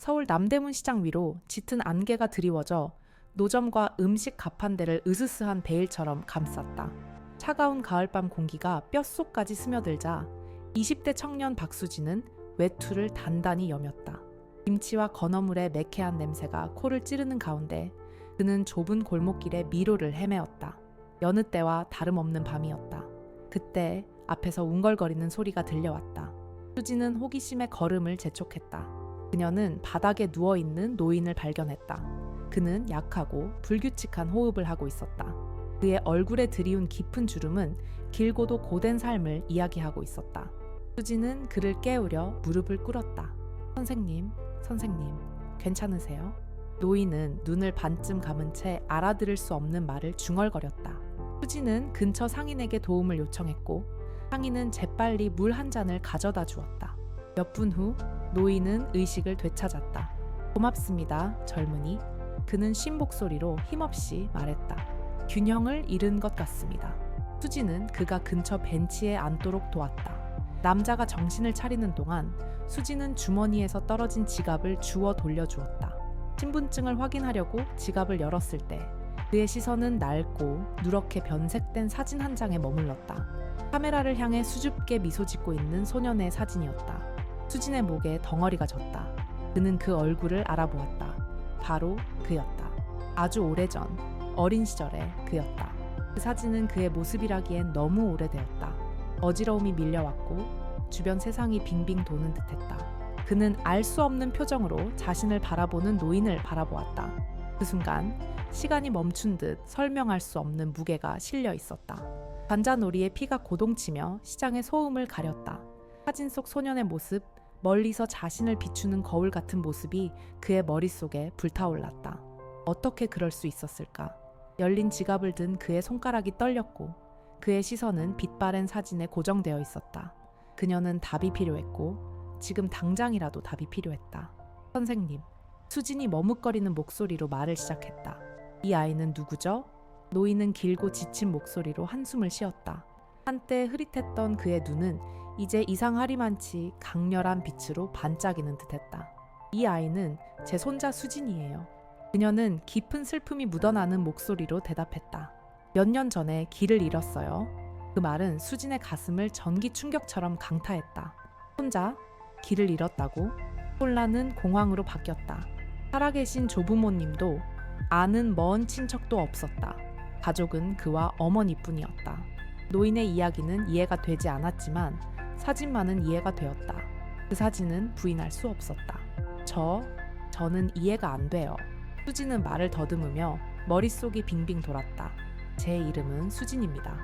서울 남대문 시장 위로 짙은 안개가 드리워져 노점과 음식 가판대를 으스스한 베일처럼 감쌌다. 차가운 가을밤 공기가 뼛속까지 스며들자 20대 청년 박수진은 외투를 단단히 여몄다. 김치와 건어물의 매캐한 냄새가 코를 찌르는 가운데 그는 좁은 골목길의 미로를 헤매었다. 여느 때와 다름없는 밤이었다. 그때 앞에서 웅걸거리는 소리가 들려왔다. 수지는 호기심에 걸음을 재촉했다. 그녀는 바닥에 누워있는 노인을 발견했다. 그는 약하고 불규칙한 호흡을 하고 있었다. 그의 얼굴에 드리운 깊은 주름은 길고도 고된 삶을 이야기하고 있었다. 수지는 그를 깨우려 무릎을 꿇었다. 선생님, 괜찮으세요? 노인은 눈을 반쯤 감은 채 알아들을 수 없는 말을 중얼거렸다. 수지는 근처 상인에게 도움을 요청했고 상인은 재빨리 물 한 잔을 가져다 주었다. 몇 분 후 노인은 의식을 되찾았다. 고맙습니다, 젊은이. 그는 쉰 목소리로 힘없이 말했다. 균형을 잃은 것 같습니다. 수지는 그가 근처 벤치에 앉도록 도왔다. 남자가 정신을 차리는 동안 수지는 주머니에서 떨어진 지갑을 주워 돌려주었다. 신분증을 확인하려고 지갑을 열었을 때 그의 시선은 낡고 누렇게 변색된 사진 한 장에 머물렀다. 카메라를 향해 수줍게 미소 짓고 있는 소년의 사진이었다. 수진의 목에 덩어리가 졌다. 그는 그 얼굴을 알아보았다. 바로 그였다. 아주 오래전, 어린 시절의 그였다. 그 사진은 그의 모습이라기엔 너무 오래되었다. 어지러움이 밀려왔고 주변 세상이 빙빙 도는 듯했다. 그는 알 수 없는 표정으로 자신을 바라보는 노인을 바라보았다. 그 순간 시간이 멈춘 듯 설명할 수 없는 무게가 실려 있었다. 관자놀이에 피가 고동치며 시장의 소음을 가렸다. 사진 속 소년의 모습, 멀리서 자신을 비추는 거울 같은 모습이 그의 머릿속에 불타올랐다. 어떻게 그럴 수 있었을까? 열린 지갑을 든 그의 손가락이 떨렸고 그의 시선은 빛바랜 사진에 고정되어 있었다. 그녀는 답이 필요했고 지금 당장이라도 답이 필요했다. 선생님, 수진이 머뭇거리는 목소리로 말을 시작했다. 이 아이는 누구죠? 노인은 길고 지친 목소리로 한숨을 쉬었다. 한때 흐릿했던 그의 눈은 이제 이상하리만치 강렬한 빛으로 반짝이는 듯했다. 이 아이는 제 손자 수진이에요. 그녀는 깊은 슬픔이 묻어나는 목소리로 대답했다. 몇 년 전에 길을 잃었어요. 그 말은 수진의 가슴을 전기 충격처럼 강타했다. 혼자 길을 잃었다고? 혼란은 공황으로 바뀌었다. 살아계신 조부모님도 아는 먼 친척도 없었다. 가족은 그와 어머니뿐이었다. 노인의 이야기는 이해가 되지 않았지만 사진만은 이해가 되었다. 그 사진은 부인할 수 없었다. 저는 이해가 안 돼요. 수진은 말을 더듬으며 머릿속이 빙빙 돌았다. 제 이름은 수진입니다.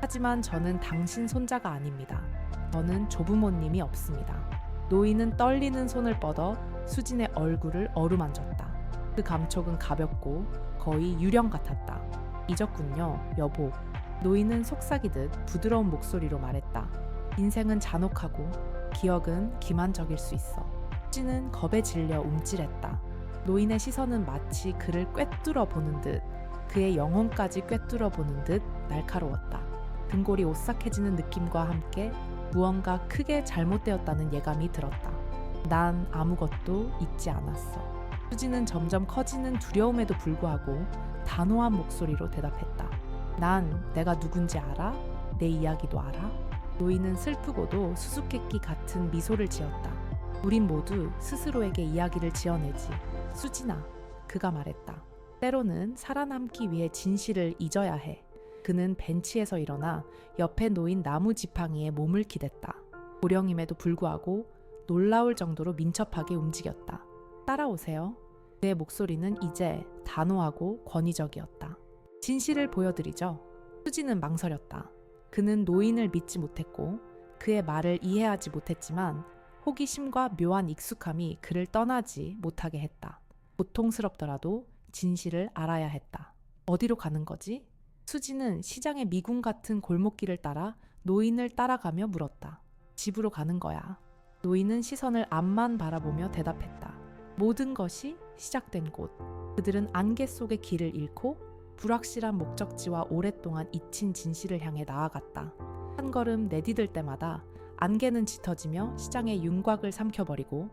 하지만 저는 당신 손자가 아닙니다. 저는 조부모님이 없습니다. 노인은 떨리는 손을 뻗어 수진의 얼굴을 어루만졌다. 그 감촉은 가볍고 거의 유령 같았다. 잊었군요, 여보. 노인은 속삭이듯 부드러운 목소리로 말했다. 인생은 잔혹하고 기억은 기만적일 수 있어. 수진은 겁에 질려 움찔했다. 노인의 시선은 마치 그를 꿰뚫어 보는 듯 그의 영혼까지 꿰뚫어 보는 듯 날카로웠다. 등골이 오싹해지는 느낌과 함께 무언가 크게 잘못되었다는 예감이 들었다. 난 아무것도 잊지 않았어. 수지는 점점 커지는 두려움에도 불구하고 단호한 목소리로 대답했다. 난 내가 누군지 알아? 내 이야기도 알아? 노인은 슬프고도 수수께끼 같은 미소를 지었다. 우린 모두 스스로에게 이야기를 지어내지. 수진아, 그가 말했다. 때로는 살아남기 위해 진실을 잊어야 해. 그는 벤치에서 일어나 옆에 놓인 나무 지팡이에 몸을 기댔다. 고령임에도 불구하고 놀라울 정도로 민첩하게 움직였다. 따라오세요. 그의 목소리는 이제 단호하고 권위적이었다. 진실을 보여드리죠. 수지는 망설였다. 그는 노인을 믿지 못했고 그의 말을 이해하지 못했지만 호기심과 묘한 익숙함이 그를 떠나지 못하게 했다. 고통스럽더라도 진실을 알아야 했다. 어디로 가는 거지? 수지는 시장의 미궁 같은 골목길을 따라 노인을 따라가며 물었다. 집으로 가는 거야. 노인은 시선을 앞만 바라보며 대답했다. 모든 것이 시작된 곳. 그들은 안개 속의 길을 잃고 불확실한 목적지와 오랫동안 잊힌 진실을 향해 나아갔다. 한 걸음 내디딜 때마다 안개는 짙어지며 시장의 윤곽을 삼켜버리고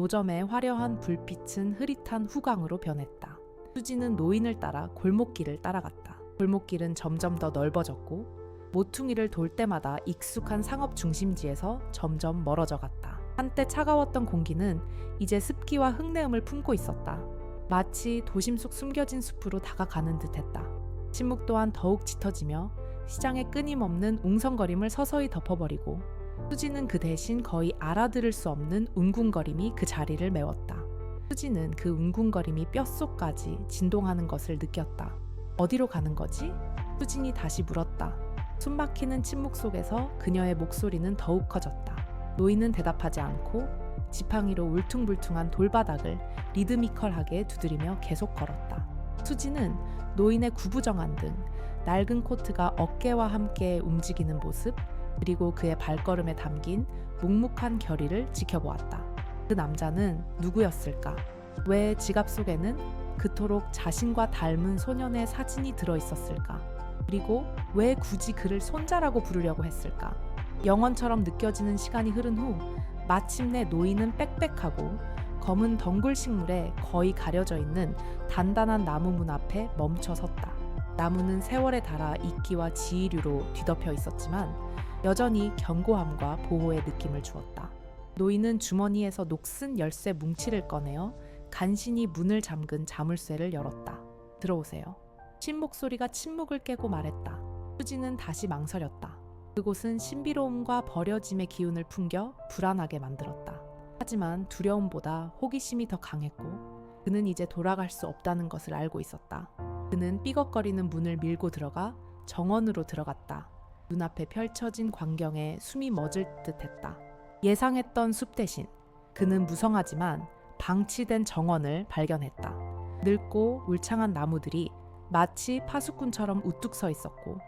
노점의 화려한 불빛은 흐릿한 후광으로 변했다. 수지는 노인을 따라 골목길을 따라갔다. 골목길은 점점 더 넓어졌고 모퉁이를 돌 때마다 익숙한 상업 중심지에서 점점 멀어져 갔다. 한때 차가웠던 공기는 이제 습기와 흙내음을 품고 있었다. 마치 도심 속 숨겨진 숲으로 다가가는 듯했다. 침묵 또한 더욱 짙어지며 시장의 끊임없는 웅성거림을 서서히 덮어버리고 수지는 그 대신 거의 알아들을 수 없는 웅궁거림이 그 자리를 메웠다. 수지는 그 웅궁거림이 뼛속까지 진동하는 것을 느꼈다. 어디로 가는 거지? 수진이 다시 물었다. 숨막히는 침묵 속에서 그녀의 목소리는 더욱 커졌다. 노인은 대답하지 않고 지팡이로 울퉁불퉁한 돌바닥을 리드미컬하게 두드리며 계속 걸었다. 수지는 노인의 구부정한 등 낡은 코트가 어깨와 함께 움직이는 모습, 그리고 그의 발걸음에 담긴 묵묵한 결의를 지켜보았다. 그 남자는 누구였을까? 왜 지갑 속에는 그토록 자신과 닮은 소년의 사진이 들어있었을까? 그리고 왜 굳이 그를 손자라고 부르려고 했을까? 영원처럼 느껴지는 시간이 흐른 후 마침내 노인은 빽빽하고 검은 덩굴 식물에 거의 가려져 있는 단단한 나무 문 앞에 멈춰 섰다. 나무는 세월에 닳아 이끼와 지이류로 뒤덮여 있었지만 여전히 견고함과 보호의 느낌을 주었다. 노인은 주머니에서 녹슨 열쇠 뭉치를 꺼내어 간신히 문을 잠근 자물쇠를 열었다. 들어오세요. 쉰 목소리가 침묵을 깨고 말했다. 수지는 다시 망설였다. 그곳은 신비로움과 버려짐의 기운을 풍겨 불안하게 만들었다. 하지만 두려움보다 호기심이 더 강했고 그는 이제 돌아갈 수 없다는 것을 알고 있었다. 그는 삐걱거리는 문을 밀고 들어가 정원으로 들어갔다. 눈앞에 펼쳐진 광경에 숨이 멎을 듯했다. 예상했던 숲 대신 그는 무성하지만 방치된 정원을 발견했다. 늙고 울창한 나무들이 마치 파수꾼처럼 우뚝 서 있었고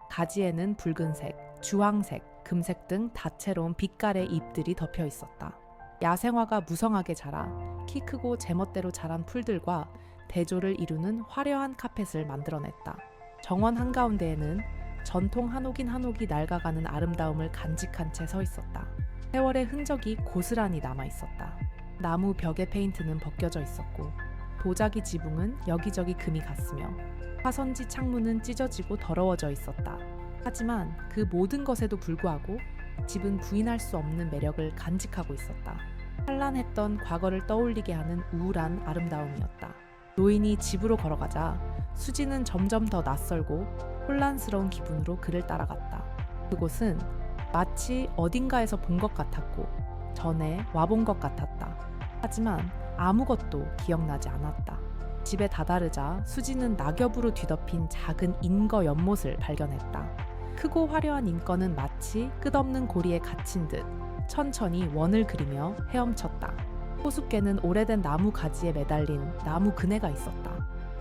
가지에는 붉은색, 주황색, 금색 등 다채로운 빛깔의 잎들이 덮여 있었다. 야생화가 무성하게 자라 키 크고 제멋대로 자란 풀들과 대조를 이루는 화려한 카펫을 만들어냈다. 정원 한가운데에는 전통 한옥인 한옥이 낡아가는 아름다움을 간직한 채 서 있었다. 세월의 흔적이 고스란히 남아 있었다. 나무 벽의 페인트는 벗겨져 있었고 도자기 지붕은 여기저기 금이 갔으며 화선지 창문은 찢어지고 더러워져 있었다. 하지만 그 모든 것에도 불구하고 집은 부인할 수 없는 매력을 간직하고 있었다. 찬란했던 과거를 떠올리게 하는 우울한 아름다움이었다. 노인이 집으로 걸어가자 수지는 점점 더 낯설고 혼란스러운 기분으로 그를 따라갔다. 그곳은 마치 어딘가에서 본 것 같았고 전에 와본 것 같았다. 하지만 아무것도 기억나지 않았다. 집에 다다르자 수지는 낙엽으로 뒤덮인 작은 인거 연못을 발견했다. 크고 화려한 인거는 마치 끝없는 고리에 갇힌 듯 천천히 원을 그리며 헤엄쳤다. 호숫가에는 오래된 나무 가지에 매달린 나무 그네가 있었다.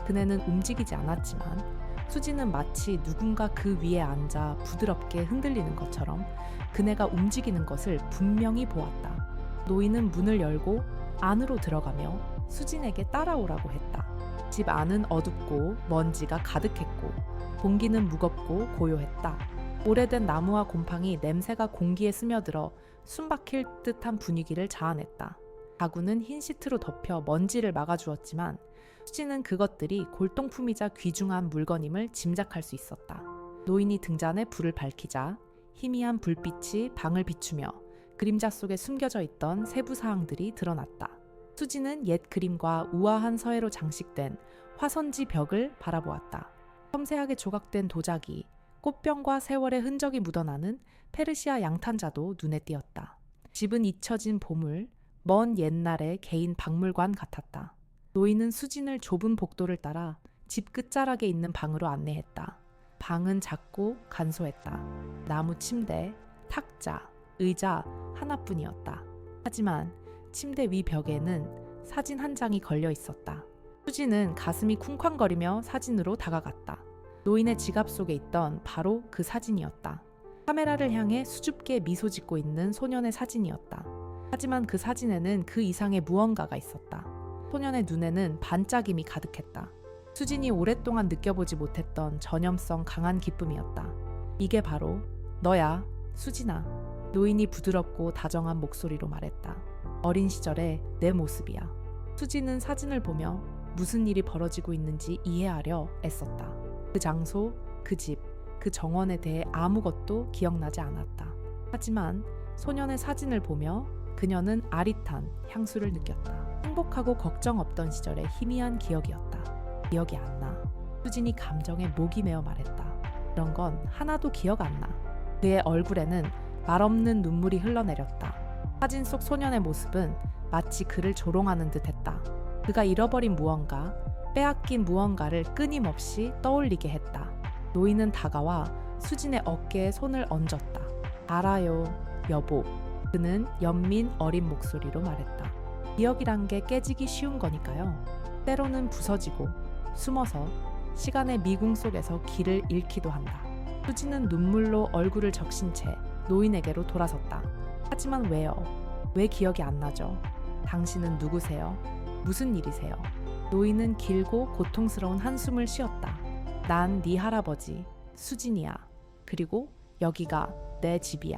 그네는 움직이지 않았지만 수지는 마치 누군가 그 위에 앉아 부드럽게 흔들리는 것처럼 그네가 움직이는 것을 분명히 보았다. 노인은 문을 열고 안으로 들어가며 수진에게 따라오라고 했다. 집 안은 어둡고 먼지가 가득했고 공기는 무겁고 고요했다. 오래된 나무와 곰팡이 냄새가 공기에 스며들어 숨막힐 듯한 분위기를 자아냈다. 가구는 흰 시트로 덮여 먼지를 막아주었지만 수지는 그것들이 골동품이자 귀중한 물건임을 짐작할 수 있었다. 노인이 등잔에 불을 밝히자 희미한 불빛이 방을 비추며 그림자 속에 숨겨져 있던 세부 사항들이 드러났다. 수지는 옛 그림과 우아한 서예로 장식된 화선지 벽을 바라보았다. 섬세하게 조각된 도자기, 꽃병과 세월의 흔적이 묻어나는 페르시아 양탄자도 눈에 띄었다. 집은 잊혀진 보물, 먼 옛날의 개인 박물관 같았다. 노인은 수진을 좁은 복도를 따라 집 끝자락에 있는 방으로 안내했다. 방은 작고 간소했다. 나무 침대, 탁자, 의자 하나뿐이었다. 하지만 침대 위 벽에는 사진 한 장이 걸려 있었다. 수지는 가슴이 쿵쾅거리며 사진으로 다가갔다. 노인의 지갑 속에 있던 바로 그 사진이었다. 카메라를 향해 수줍게 미소 짓고 있는 소년의 사진이었다. 하지만 그 사진에는 그 이상의 무언가가 있었다. 소년의 눈에는 반짝임이 가득했다. 수진이 오랫동안 느껴보지 못했던 전염성 강한 기쁨이었다. 이게 바로 너야, 수진아. 노인이 부드럽고 다정한 목소리로 말했다. 어린 시절의 내 모습이야. 수지는 사진을 보며 무슨 일이 벌어지고 있는지 이해하려 애썼다. 그 장소, 그 집, 그 정원에 대해 아무것도 기억나지 않았다. 하지만 소년의 사진을 보며 그녀는 아릿한 향수를 느꼈다. 행복하고 걱정 없던 시절의 희미한 기억이었다. 기억이 안 나. 수진이 감정에 목이 메어 말했다. 그런 건 하나도 기억 안 나. 그의 얼굴에는 말없는 눈물이 흘러내렸다. 사진 속 소년의 모습은 마치 그를 조롱하는 듯했다. 그가 잃어버린 무언가, 빼앗긴 무언가를 끊임없이 떠올리게 했다. 노인은 다가와 수진의 어깨에 손을 얹었다. 알아요, 여보. 그는 연민 어린 목소리로 말했다. 기억이란 게 깨지기 쉬운 거니까요. 때로는 부서지고 숨어서 시간의 미궁 속에서 길을 잃기도 한다. 수지는 눈물로 얼굴을 적신 채 노인에게로 돌아섰다. 하지만 왜요? 왜 기억이 안 나죠? 당신은 누구세요? 무슨 일이세요? 노인은 길고 고통스러운 한숨을 쉬었다. 난 네 할아버지, 수진이야. 그리고 여기가 내 집이야.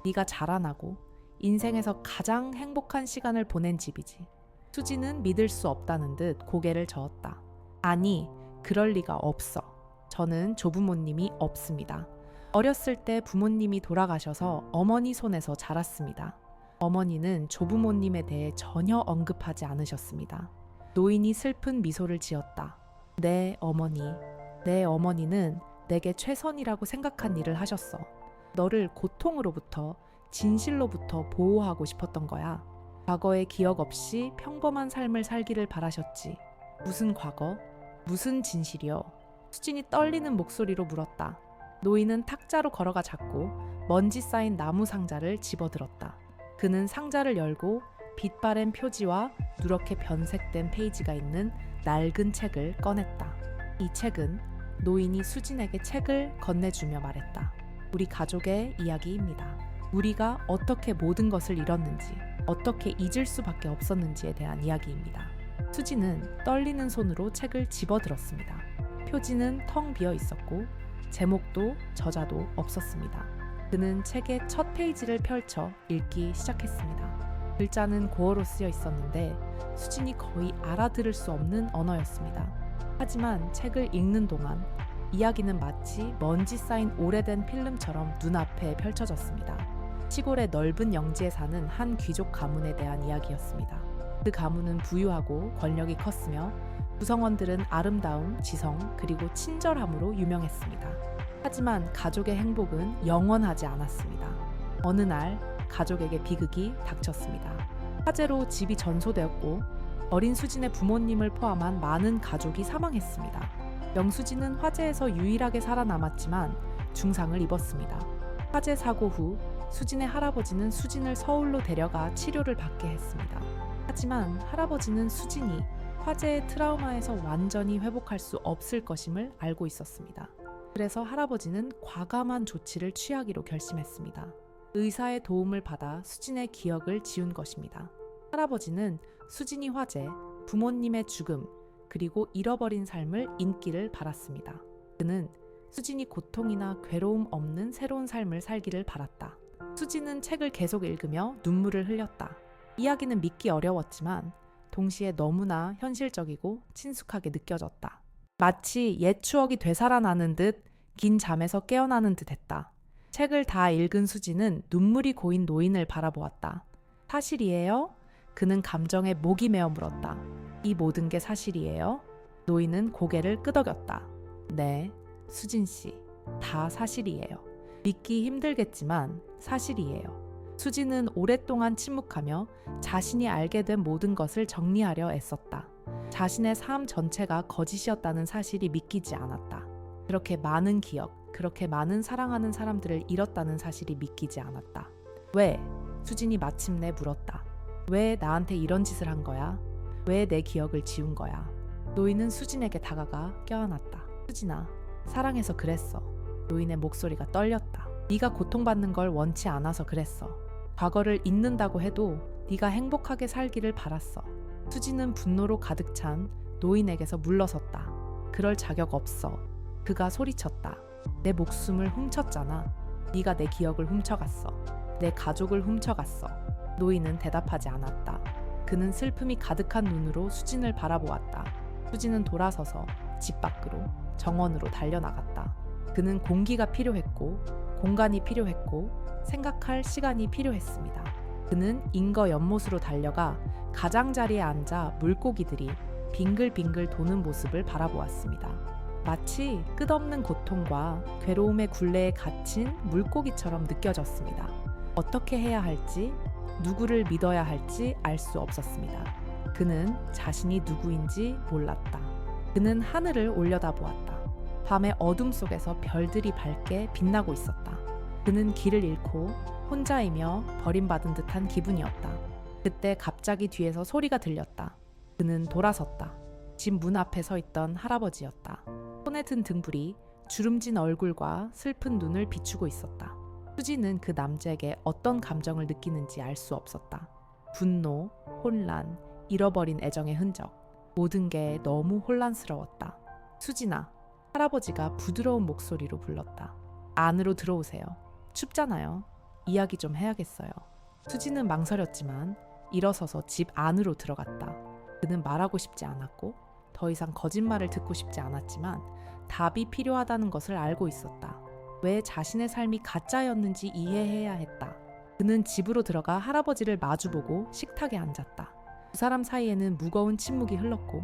네가 자라나고 인생에서 가장 행복한 시간을 보낸 집이지. 수진은 믿을 수 없다는 듯 고개를 저었다. 아니, 그럴 리가 없어. 저는 조부모님이 없습니다. 어렸을 때 부모님이 돌아가셔서 어머니 손에서 자랐습니다. 어머니는 조부모님에 대해 전혀 언급하지 않으셨습니다. 노인이 슬픈 미소를 지었다. 내 어머니는 내게 최선이라고 생각한 일을 하셨어. 너를 고통으로부터, 진실로부터 보호하고 싶었던 거야. 과거의 기억 없이 평범한 삶을 살기를 바라셨지. 무슨 과거? 무슨 진실이요? 수진이 떨리는 목소리로 물었다. 노인은 탁자로 걸어가 잡고 먼지 쌓인 나무 상자를 집어들었다. 그는 상자를 열고 빛바랜 표지와 누렇게 변색된 페이지가 있는 낡은 책을 꺼냈다. 이 책은 노인이 수진에게 책을 건네주며 말했다. 우리 가족의 이야기입니다. 우리가 어떻게 모든 것을 잃었는지, 어떻게 잊을 수밖에 없었는지에 대한 이야기입니다. 수진은 떨리는 손으로 책을 집어들었습니다. 표지는 텅 비어 있었고 제목도 저자도 없었습니다. 그는 책의 첫 페이지를 펼쳐 읽기 시작했습니다. 글자는 고어로 쓰여 있었는데 수진이 거의 알아들을 수 없는 언어였습니다. 하지만 책을 읽는 동안 이야기는 마치 먼지 쌓인 오래된 필름처럼 눈앞에 펼쳐졌습니다. 시골의 넓은 영지에 사는 한 귀족 가문에 대한 이야기였습니다. 그 가문은 부유하고 권력이 컸으며 구성원들은 아름다움, 지성, 그리고 친절함으로 유명했습니다. 하지만 가족의 행복은 영원하지 않았습니다. 어느 날 가족에게 비극이 닥쳤습니다. 화재로 집이 전소되었고 어린 수진의 부모님을 포함한 많은 가족이 사망했습니다. 영수진은 화재에서 유일하게 살아남았지만 중상을 입었습니다. 화재 사고 후 수진의 할아버지는 수진을 서울로 데려가 치료를 받게 했습니다. 하지만 할아버지는 수진이 화재의 트라우마에서 완전히 회복할 수 없을 것임을 알고 있었습니다. 그래서 할아버지는 과감한 조치를 취하기로 결심했습니다. 의사의 도움을 받아 수진의 기억을 지운 것입니다. 할아버지는 수진이 화재, 부모님의 죽음, 그리고 잃어버린 삶을 잊기를 바랐습니다. 그는 수진이 고통이나 괴로움 없는 새로운 삶을 살기를 바랐다. 수진은 책을 계속 읽으며 눈물을 흘렸다. 이야기는 믿기 어려웠지만 동시에 너무나 현실적이고 친숙하게 느껴졌다. 마치 옛 추억이 되살아나는 듯 긴 잠에서 깨어나는 듯 했다. 책을 다 읽은 수진은 눈물이 고인 노인을 바라보았다. 사실이에요? 그는 감정에 목이 메어 물었다. 이 모든 게 사실이에요? 노인은 고개를 끄덕였다. 네, 수진 씨, 다 사실이에요. 믿기 힘들겠지만 사실이에요. 수진은 오랫동안 침묵하며 자신이 알게 된 모든 것을 정리하려 애썼다. 자신의 삶 전체가 거짓이었다는 사실이 믿기지 않았다. 그렇게 많은 기억, 그렇게 많은 사랑하는 사람들을 잃었다는 사실이 믿기지 않았다. 왜? 수진이 마침내 물었다. 왜 나한테 이런 짓을 한 거야? 왜 내 기억을 지운 거야? 노인은 수진에게 다가가 껴안았다. 수진아, 사랑해서 그랬어. 노인의 목소리가 떨렸다. 네가 고통받는 걸 원치 않아서 그랬어. 과거를 잊는다고 해도 네가 행복하게 살기를 바랐어. 수진은 분노로 가득 찬 노인에게서 물러섰다. 그럴 자격 없어. 그가 소리쳤다. 내 목숨을 훔쳤잖아. 네가 내 기억을 훔쳐갔어. 내 가족을 훔쳐갔어. 노인은 대답하지 않았다. 그는 슬픔이 가득한 눈으로 수진을 바라보았다. 수진은 돌아서서 집 밖으로 정원으로 달려나갔다. 그는 공기가 필요했고 공간이 필요했고 생각할 시간이 필요했습니다. 그는 인거 연못으로 달려가 가장자리에 앉아 물고기들이 빙글빙글 도는 모습을 바라보았습니다. 마치 끝없는 고통과 괴로움의 굴레에 갇힌 물고기처럼 느껴졌습니다. 어떻게 해야 할지, 누구를 믿어야 할지 알 수 없었습니다. 그는 자신이 누구인지 몰랐다. 그는 하늘을 올려다보았다. 밤의 어둠 속에서 별들이 밝게 빛나고 있었다. 그는 길을 잃고 혼자이며 버림받은 듯한 기분이었다. 그때 갑자기 뒤에서 소리가 들렸다. 그는 돌아섰다. 집 문 앞에 서 있던 할아버지였다. 손에 든 등불이 주름진 얼굴과 슬픈 눈을 비추고 있었다. 수지는 그 남자에게 어떤 감정을 느끼는지 알 수 없었다. 분노, 혼란, 잃어버린 애정의 흔적. 모든 게 너무 혼란스러웠다. 수진아, 할아버지가 부드러운 목소리로 불렀다. 안으로 들어오세요. 춥잖아요. 이야기 좀 해야겠어요. 수지는 망설였지만 일어서서 집 안으로 들어갔다. 그는 말하고 싶지 않았고 더 이상 거짓말을 듣고 싶지 않았지만 답이 필요하다는 것을 알고 있었다. 왜 자신의 삶이 가짜였는지 이해해야 했다. 그는 집으로 들어가 할아버지를 마주보고 식탁에 앉았다. 두 사람 사이에는 무거운 침묵이 흘렀고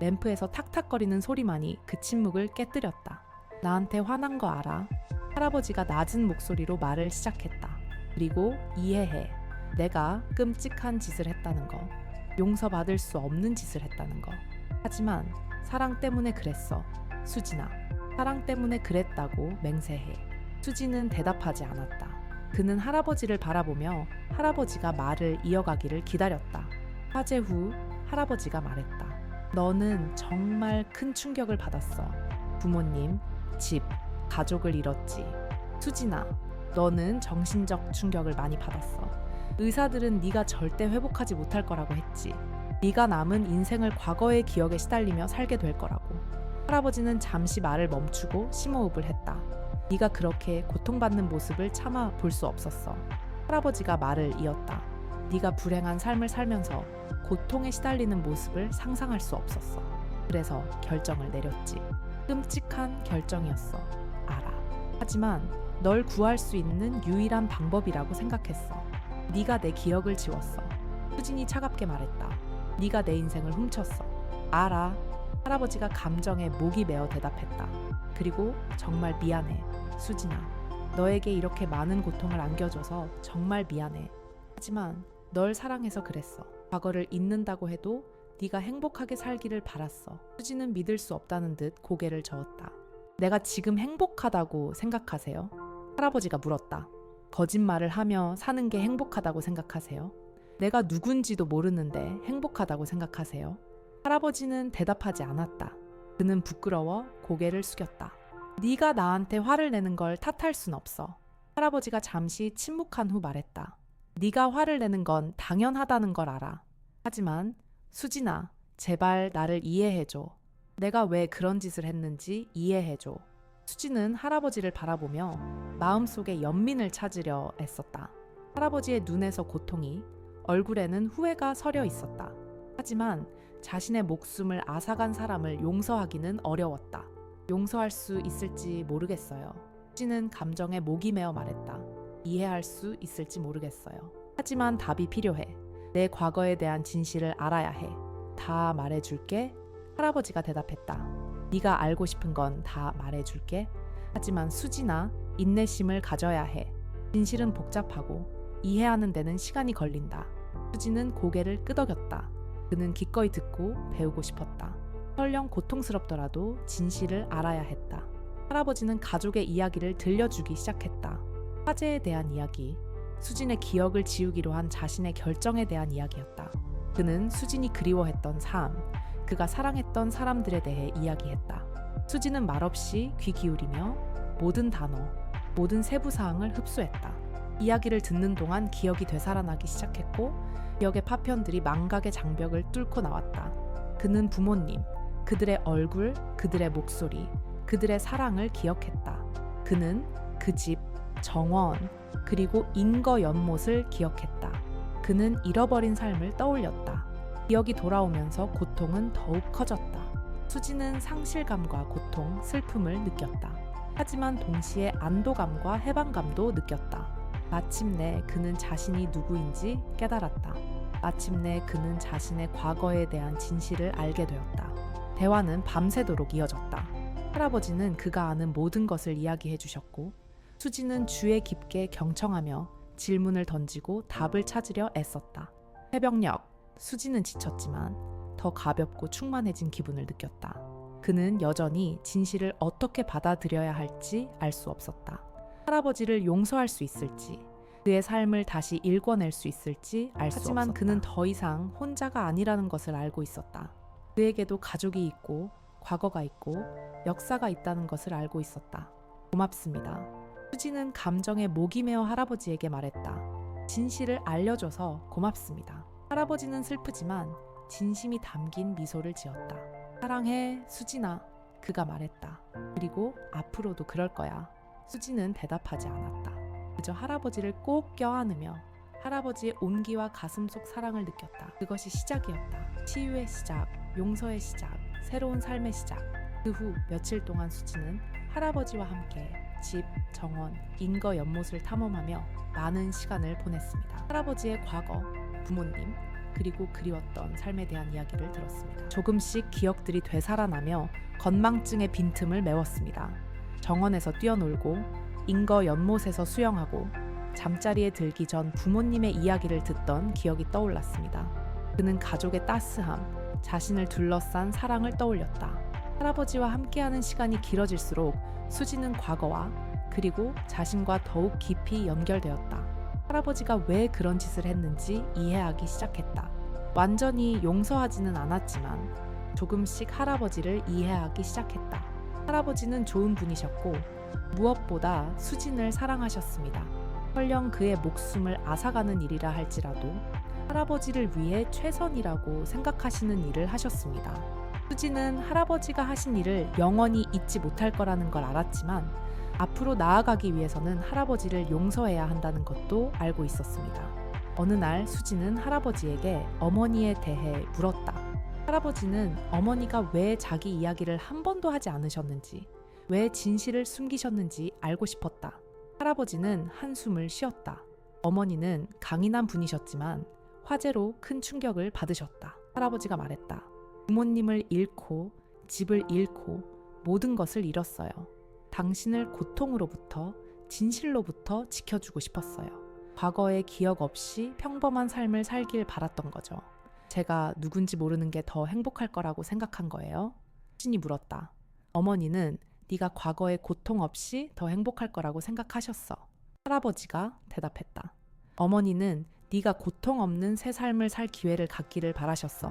램프에서 탁탁거리는 소리만이 그 침묵을 깨뜨렸다. 나한테 화난 거 알아? 할아버지가 낮은 목소리로 말을 시작했다. 그리고 이해해. 내가 끔찍한 짓을 했다는 거. 용서받을 수 없는 짓을 했다는 거. 하지만 사랑 때문에 그랬어. 수진아, 사랑 때문에 그랬다고 맹세해. 수진은 대답하지 않았다. 그는 할아버지를 바라보며 할아버지가 말을 이어가기를 기다렸다. 화재 후 할아버지가 말했다. 너는 정말 큰 충격을 받았어. 부모님, 집, 가족을 잃었지. 수진아, 너는 정신적 충격을 많이 받았어. 의사들은 네가 절대 회복하지 못할 거라고 했지. 네가 남은 인생을 과거의 기억에 시달리며 살게 될 거라고. 할아버지는 잠시 말을 멈추고 심호흡을 했다. 네가 그렇게 고통받는 모습을 참아 볼 수 없었어. 할아버지가 말을 이었다. 네가 불행한 삶을 살면서 고통에 시달리는 모습을 상상할 수 없었어. 그래서 결정을 내렸지. 끔찍한 결정이었어. 알아. 하지만 널 구할 수 있는 유일한 방법이라고 생각했어. 네가 내 기억을 지웠어. 수진이 차갑게 말했다. 네가 내 인생을 훔쳤어. 알아. 할아버지가 감정에 목이 메어 대답했다. 그리고 정말 미안해. 수진아. 너에게 이렇게 많은 고통을 안겨줘서 정말 미안해. 하지만 널 사랑해서 그랬어. 과거를 잊는다고 해도 네가 행복하게 살기를 바랐어. 수지는 믿을 수 없다는 듯 고개를 저었다. 내가 지금 행복하다고 생각하세요? 할아버지가 물었다. 거짓말을 하며 사는 게 행복하다고 생각하세요? 내가 누군지도 모르는데 행복하다고 생각하세요? 할아버지는 대답하지 않았다. 그는 부끄러워 고개를 숙였다. 네가 나한테 화를 내는 걸 탓할 순 없어. 할아버지가 잠시 침묵한 후 말했다. 네가 화를 내는 건 당연하다는 걸 알아. 하지만 수진아, 제발 나를 이해해줘. 내가 왜 그런 짓을 했는지 이해해줘. 수진은 할아버지를 바라보며 마음속에 연민을 찾으려 애썼다. 할아버지의 눈에서 고통이, 얼굴에는 후회가 서려 있었다. 하지만 자신의 목숨을 앗아간 사람을 용서하기는 어려웠다. 용서할 수 있을지 모르겠어요. 수진은 감정에 목이 메어 말했다. 이해할 수 있을지 모르겠어요. 하지만 답이 필요해. 내 과거에 대한 진실을 알아야 해. 다 말해줄게. 할아버지가 대답했다. 네가 알고 싶은 건 다 말해줄게. 하지만 수진아, 인내심을 가져야 해. 진실은 복잡하고 이해하는 데는 시간이 걸린다. 수진은 고개를 끄덕였다. 그는 기꺼이 듣고 배우고 싶었다. 설령 고통스럽더라도 진실을 알아야 했다. 할아버지는 가족의 이야기를 들려주기 시작했다. 화재에 대한 이야기, 수진의 기억을 지우기로 한 자신의 결정에 대한 이야기였다. 그는 수진이 그리워했던 삶, 그가 사랑했던 사람들에 대해 이야기했다. 수진은 말없이 귀 기울이며 모든 단어, 모든 세부 사항을 흡수했다. 이야기를 듣는 동안 기억이 되살아나기 시작했고 기억의 파편들이 망각의 장벽을 뚫고 나왔다. 그는 부모님, 그들의 얼굴, 그들의 목소리, 그들의 사랑을 기억했다. 그는 그 집, 정원, 그리고 인거 연못을 기억했다. 그는 잃어버린 삶을 떠올렸다. 기억이 돌아오면서 고통은 더욱 커졌다. 수지는 상실감과 고통, 슬픔을 느꼈다. 하지만 동시에 안도감과 해방감도 느꼈다. 마침내 그는 자신이 누구인지 깨달았다. 마침내 그는 자신의 과거에 대한 진실을 알게 되었다. 대화는 밤새도록 이어졌다. 할아버지는 그가 아는 모든 것을 이야기해 주셨고, 수지는 주에 깊게 경청하며 질문을 던지고 답을 찾으려 애썼다. 새벽녘, 수지는 지쳤지만 더 가볍고 충만해진 기분을 느꼈다. 그는 여전히 진실을 어떻게 받아들여야 할지 알 수 없었다. 할아버지를 용서할 수 있을지, 그의 삶을 다시 읽어낼 수 있을지 알 수 없었다. 하지만 그는 더 이상 혼자가 아니라는 것을 알고 있었다. 그에게도 가족이 있고 과거가 있고 역사가 있다는 것을 알고 있었다. 고맙습니다. 수지는 감정에 목이 메어 할아버지에게 말했다. 진실을 알려줘서 고맙습니다. 할아버지는 슬프지만 진심이 담긴 미소를 지었다. 사랑해, 수진아. 그가 말했다. 그리고 앞으로도 그럴 거야. 수지는 대답하지 않았다. 그저 할아버지를 꼭 껴안으며 할아버지의 온기와 가슴 속 사랑을 느꼈다. 그것이 시작이었다. 치유의 시작, 용서의 시작, 새로운 삶의 시작. 그 후 며칠 동안 수지는 할아버지와 함께 집, 정원, 인거 연못을 탐험하며 많은 시간을 보냈습니다. 할아버지의 과거, 부모님, 그리고 그리웠던 삶에 대한 이야기를 들었습니다. 조금씩 기억들이 되살아나며 건망증의 빈틈을 메웠습니다. 정원에서 뛰어놀고 인거 연못에서 수영하고 잠자리에 들기 전 부모님의 이야기를 듣던 기억이 떠올랐습니다. 그는 가족의 따스함, 자신을 둘러싼 사랑을 떠올렸다. 할아버지와 함께하는 시간이 길어질수록 수지는 과거와 그리고 자신과 더욱 깊이 연결되었다. 할아버지가 왜 그런 짓을 했는지 이해하기 시작했다. 완전히 용서하지는 않았지만 조금씩 할아버지를 이해하기 시작했다. 할아버지는 좋은 분이셨고 무엇보다 수진을 사랑하셨습니다. 설령 그의 목숨을 앗아가는 일이라 할지라도 할아버지를 위해 최선이라고 생각하시는 일을 하셨습니다. 수지는 할아버지가 하신 일을 영원히 잊지 못할 거라는 걸 알았지만 앞으로 나아가기 위해서는 할아버지를 용서해야 한다는 것도 알고 있었습니다. 어느 날 수지는 할아버지에게 어머니에 대해 물었다. 할아버지는 어머니가 왜 자기 이야기를 한 번도 하지 않으셨는지, 왜 진실을 숨기셨는지 알고 싶었다. 할아버지는 한숨을 쉬었다. 어머니는 강인한 분이셨지만 화재로 큰 충격을 받으셨다. 할아버지가 말했다. 부모님을 잃고 집을 잃고 모든 것을 잃었어요. 당신을 고통으로부터 진실로부터 지켜주고 싶었어요. 과거의 기억 없이 평범한 삶을 살길 바랐던 거죠. 제가 누군지 모르는 게 더 행복할 거라고 생각한 거예요. 수진이 물었다. 어머니는 네가 과거의 고통 없이 더 행복할 거라고 생각하셨어. 할아버지가 대답했다. 어머니는 네가 고통 없는 새 삶을 살 기회를 갖기를 바라셨어.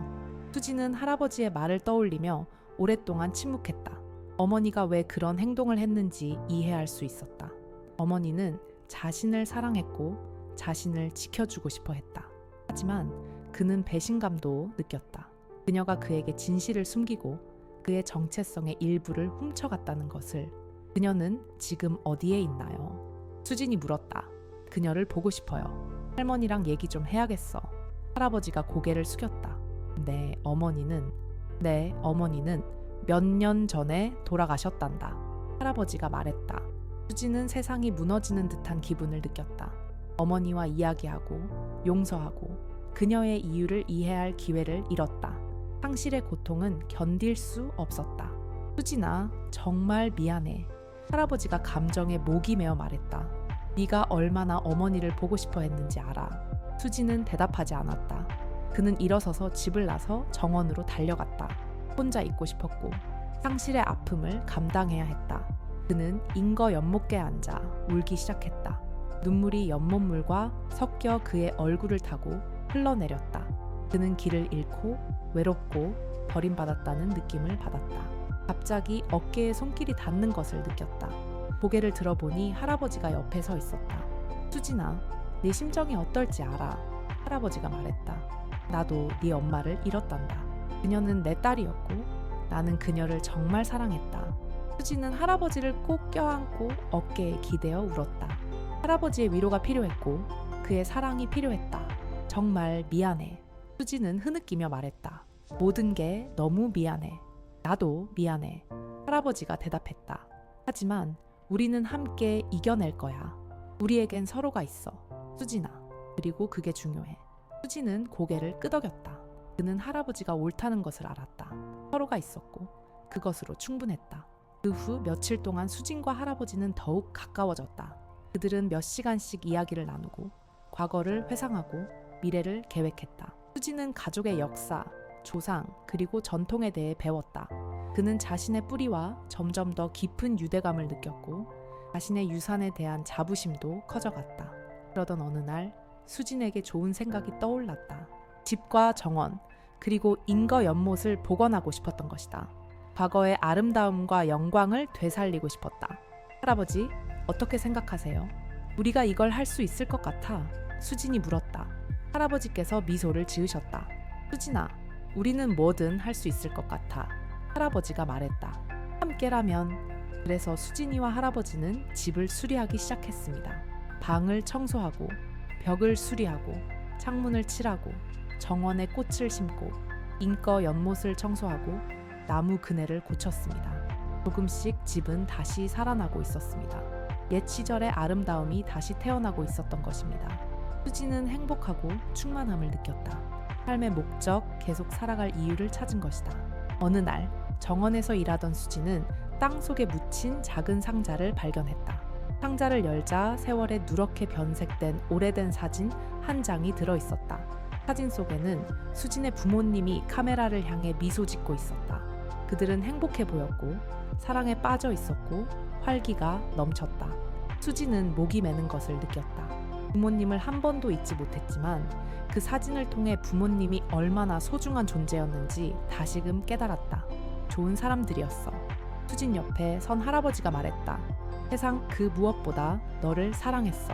수지는 할아버지의 말을 떠올리며 오랫동안 침묵했다. 어머니가 왜 그런 행동을 했는지 이해할 수 있었다. 어머니는 자신을 사랑했고 자신을 지켜주고 싶어 했다. 하지만 그는 배신감도 느꼈다. 그녀가 그에게 진실을 숨기고 그의 정체성의 일부를 훔쳐갔다는 것을. 그녀는 지금 어디에 있나요? 수진이 물었다. 그녀를 보고 싶어요. 할머니랑 얘기 좀 해야겠어. 할아버지가 고개를 숙였다. 내 어머니는 몇 년 전에 돌아가셨단다. 할아버지가 말했다. 수지는 세상이 무너지는 듯한 기분을 느꼈다. 어머니와 이야기하고 용서하고 그녀의 이유를 이해할 기회를 잃었다. 상실의 고통은 견딜 수 없었다. 수진아, 정말 미안해. 할아버지가 감정에 목이 메어 말했다. 네가 얼마나 어머니를 보고 싶어 했는지 알아. 수지는 대답하지 않았다. 그는 일어서서 집을 나서 정원으로 달려갔다. 혼자 있고 싶었고 상실의 아픔을 감당해야 했다. 그는 인거 연못가에 앉아 울기 시작했다. 눈물이 연못물과 섞여 그의 얼굴을 타고 흘러내렸다. 그는 길을 잃고 외롭고 버림받았다는 느낌을 받았다. 갑자기 어깨에 손길이 닿는 것을 느꼈다. 고개를 들어보니 할아버지가 옆에 서 있었다. 수진아, 네 심정이 어떨지 알아. 할아버지가 말했다. 나도 네 엄마를 잃었단다. 그녀는 내 딸이었고 나는 그녀를 정말 사랑했다. 수진은 할아버지를 꼭 껴안고 어깨에 기대어 울었다. 할아버지의 위로가 필요했고 그의 사랑이 필요했다. 정말 미안해. 수지는 흐느끼며 말했다. 모든 게 너무 미안해. 나도 미안해. 할아버지가 대답했다. 하지만 우리는 함께 이겨낼 거야. 우리에겐 서로가 있어. 수진아. 그리고 그게 중요해. 수지는 고개를 끄덕였다. 그는 할아버지가 옳다는 것을 알았다. 서로가 있었고 그것으로 충분했다. 그 후 며칠 동안 수진과 할아버지는 더욱 가까워졌다. 그들은 몇 시간씩 이야기를 나누고 과거를 회상하고 미래를 계획했다. 수진은 가족의 역사, 조상, 그리고 전통에 대해 배웠다. 그는 자신의 뿌리와 점점 더 깊은 유대감을 느꼈고 자신의 유산에 대한 자부심도 커져갔다. 그러던 어느 날 수진에게 좋은 생각이 떠올랐다. 집과 정원, 그리고 인거 연못을 복원하고 싶었던 것이다. 과거의 아름다움과 영광을 되살리고 싶었다. 할아버지, 어떻게 생각하세요? 우리가 이걸 할 수 있을 것 같아. 수진이 물었다. 할아버지께서 미소를 지으셨다. 수진아, 우리는 뭐든 할 수 있을 것 같아. 할아버지가 말했다. 함께라면. 그래서 수진이와 할아버지는 집을 수리하기 시작했습니다. 방을 청소하고 벽을 수리하고 창문을 칠하고 정원에 꽃을 심고 인거 연못을 청소하고 나무 그네를 고쳤습니다. 조금씩 집은 다시 살아나고 있었습니다. 옛 시절의 아름다움이 다시 태어나고 있었던 것입니다. 수지는 행복하고 충만함을 느꼈다. 삶의 목적, 계속 살아갈 이유를 찾은 것이다. 어느 날 정원에서 일하던 수지는 땅 속에 묻힌 작은 상자를 발견했다. 상자를 열자 세월에 누렇게 변색된 오래된 사진 한 장이 들어있었다. 사진 속에는 수진의 부모님이 카메라를 향해 미소 짓고 있었다. 그들은 행복해 보였고 사랑에 빠져 있었고 활기가 넘쳤다. 수지는 목이 메는 것을 느꼈다. 부모님을 한 번도 잊지 못했지만 그 사진을 통해 부모님이 얼마나 소중한 존재였는지 다시금 깨달았다. 좋은 사람들이었어. 수진 옆에 선 할아버지가 말했다. 세상 그 무엇보다 너를 사랑했어.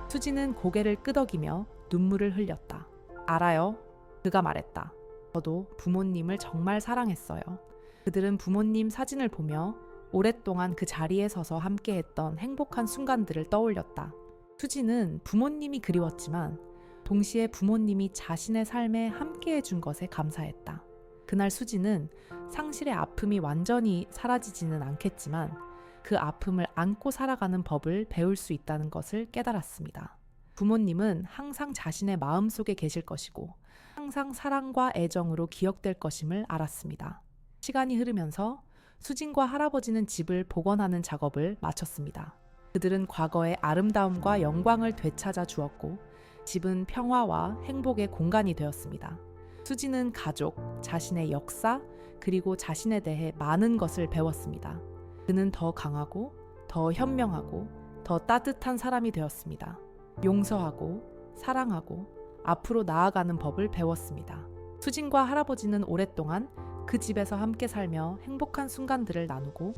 수지는 고개를 끄덕이며 눈물을 흘렸다. 알아요. 그가 말했다. 저도 부모님을 정말 사랑했어요. 그들은 부모님 사진을 보며 오랫동안 그 자리에 서서 함께했던 행복한 순간들을 떠올렸다. 수지는 부모님이 그리웠지만 동시에 부모님이 자신의 삶에 함께해 준 것에 감사했다. 그날 수지는 상실의 아픔이 완전히 사라지지는 않겠지만 그 아픔을 안고 살아가는 법을 배울 수 있다는 것을 깨달았습니다. 부모님은 항상 자신의 마음속에 계실 것이고 항상 사랑과 애정으로 기억될 것임을 알았습니다. 시간이 흐르면서 수진과 할아버지는 집을 복원하는 작업을 마쳤습니다. 그들은 과거의 아름다움과 영광을 되찾아 주었고 집은 평화와 행복의 공간이 되었습니다. 수지는 가족, 자신의 역사, 그리고 자신에 대해 많은 것을 배웠습니다. 그는 더 강하고, 더 현명하고, 더 따뜻한 사람이 되었습니다. 용서하고, 사랑하고, 앞으로 나아가는 법을 배웠습니다. 수진과 할아버지는 오랫동안 그 집에서 함께 살며 행복한 순간들을 나누고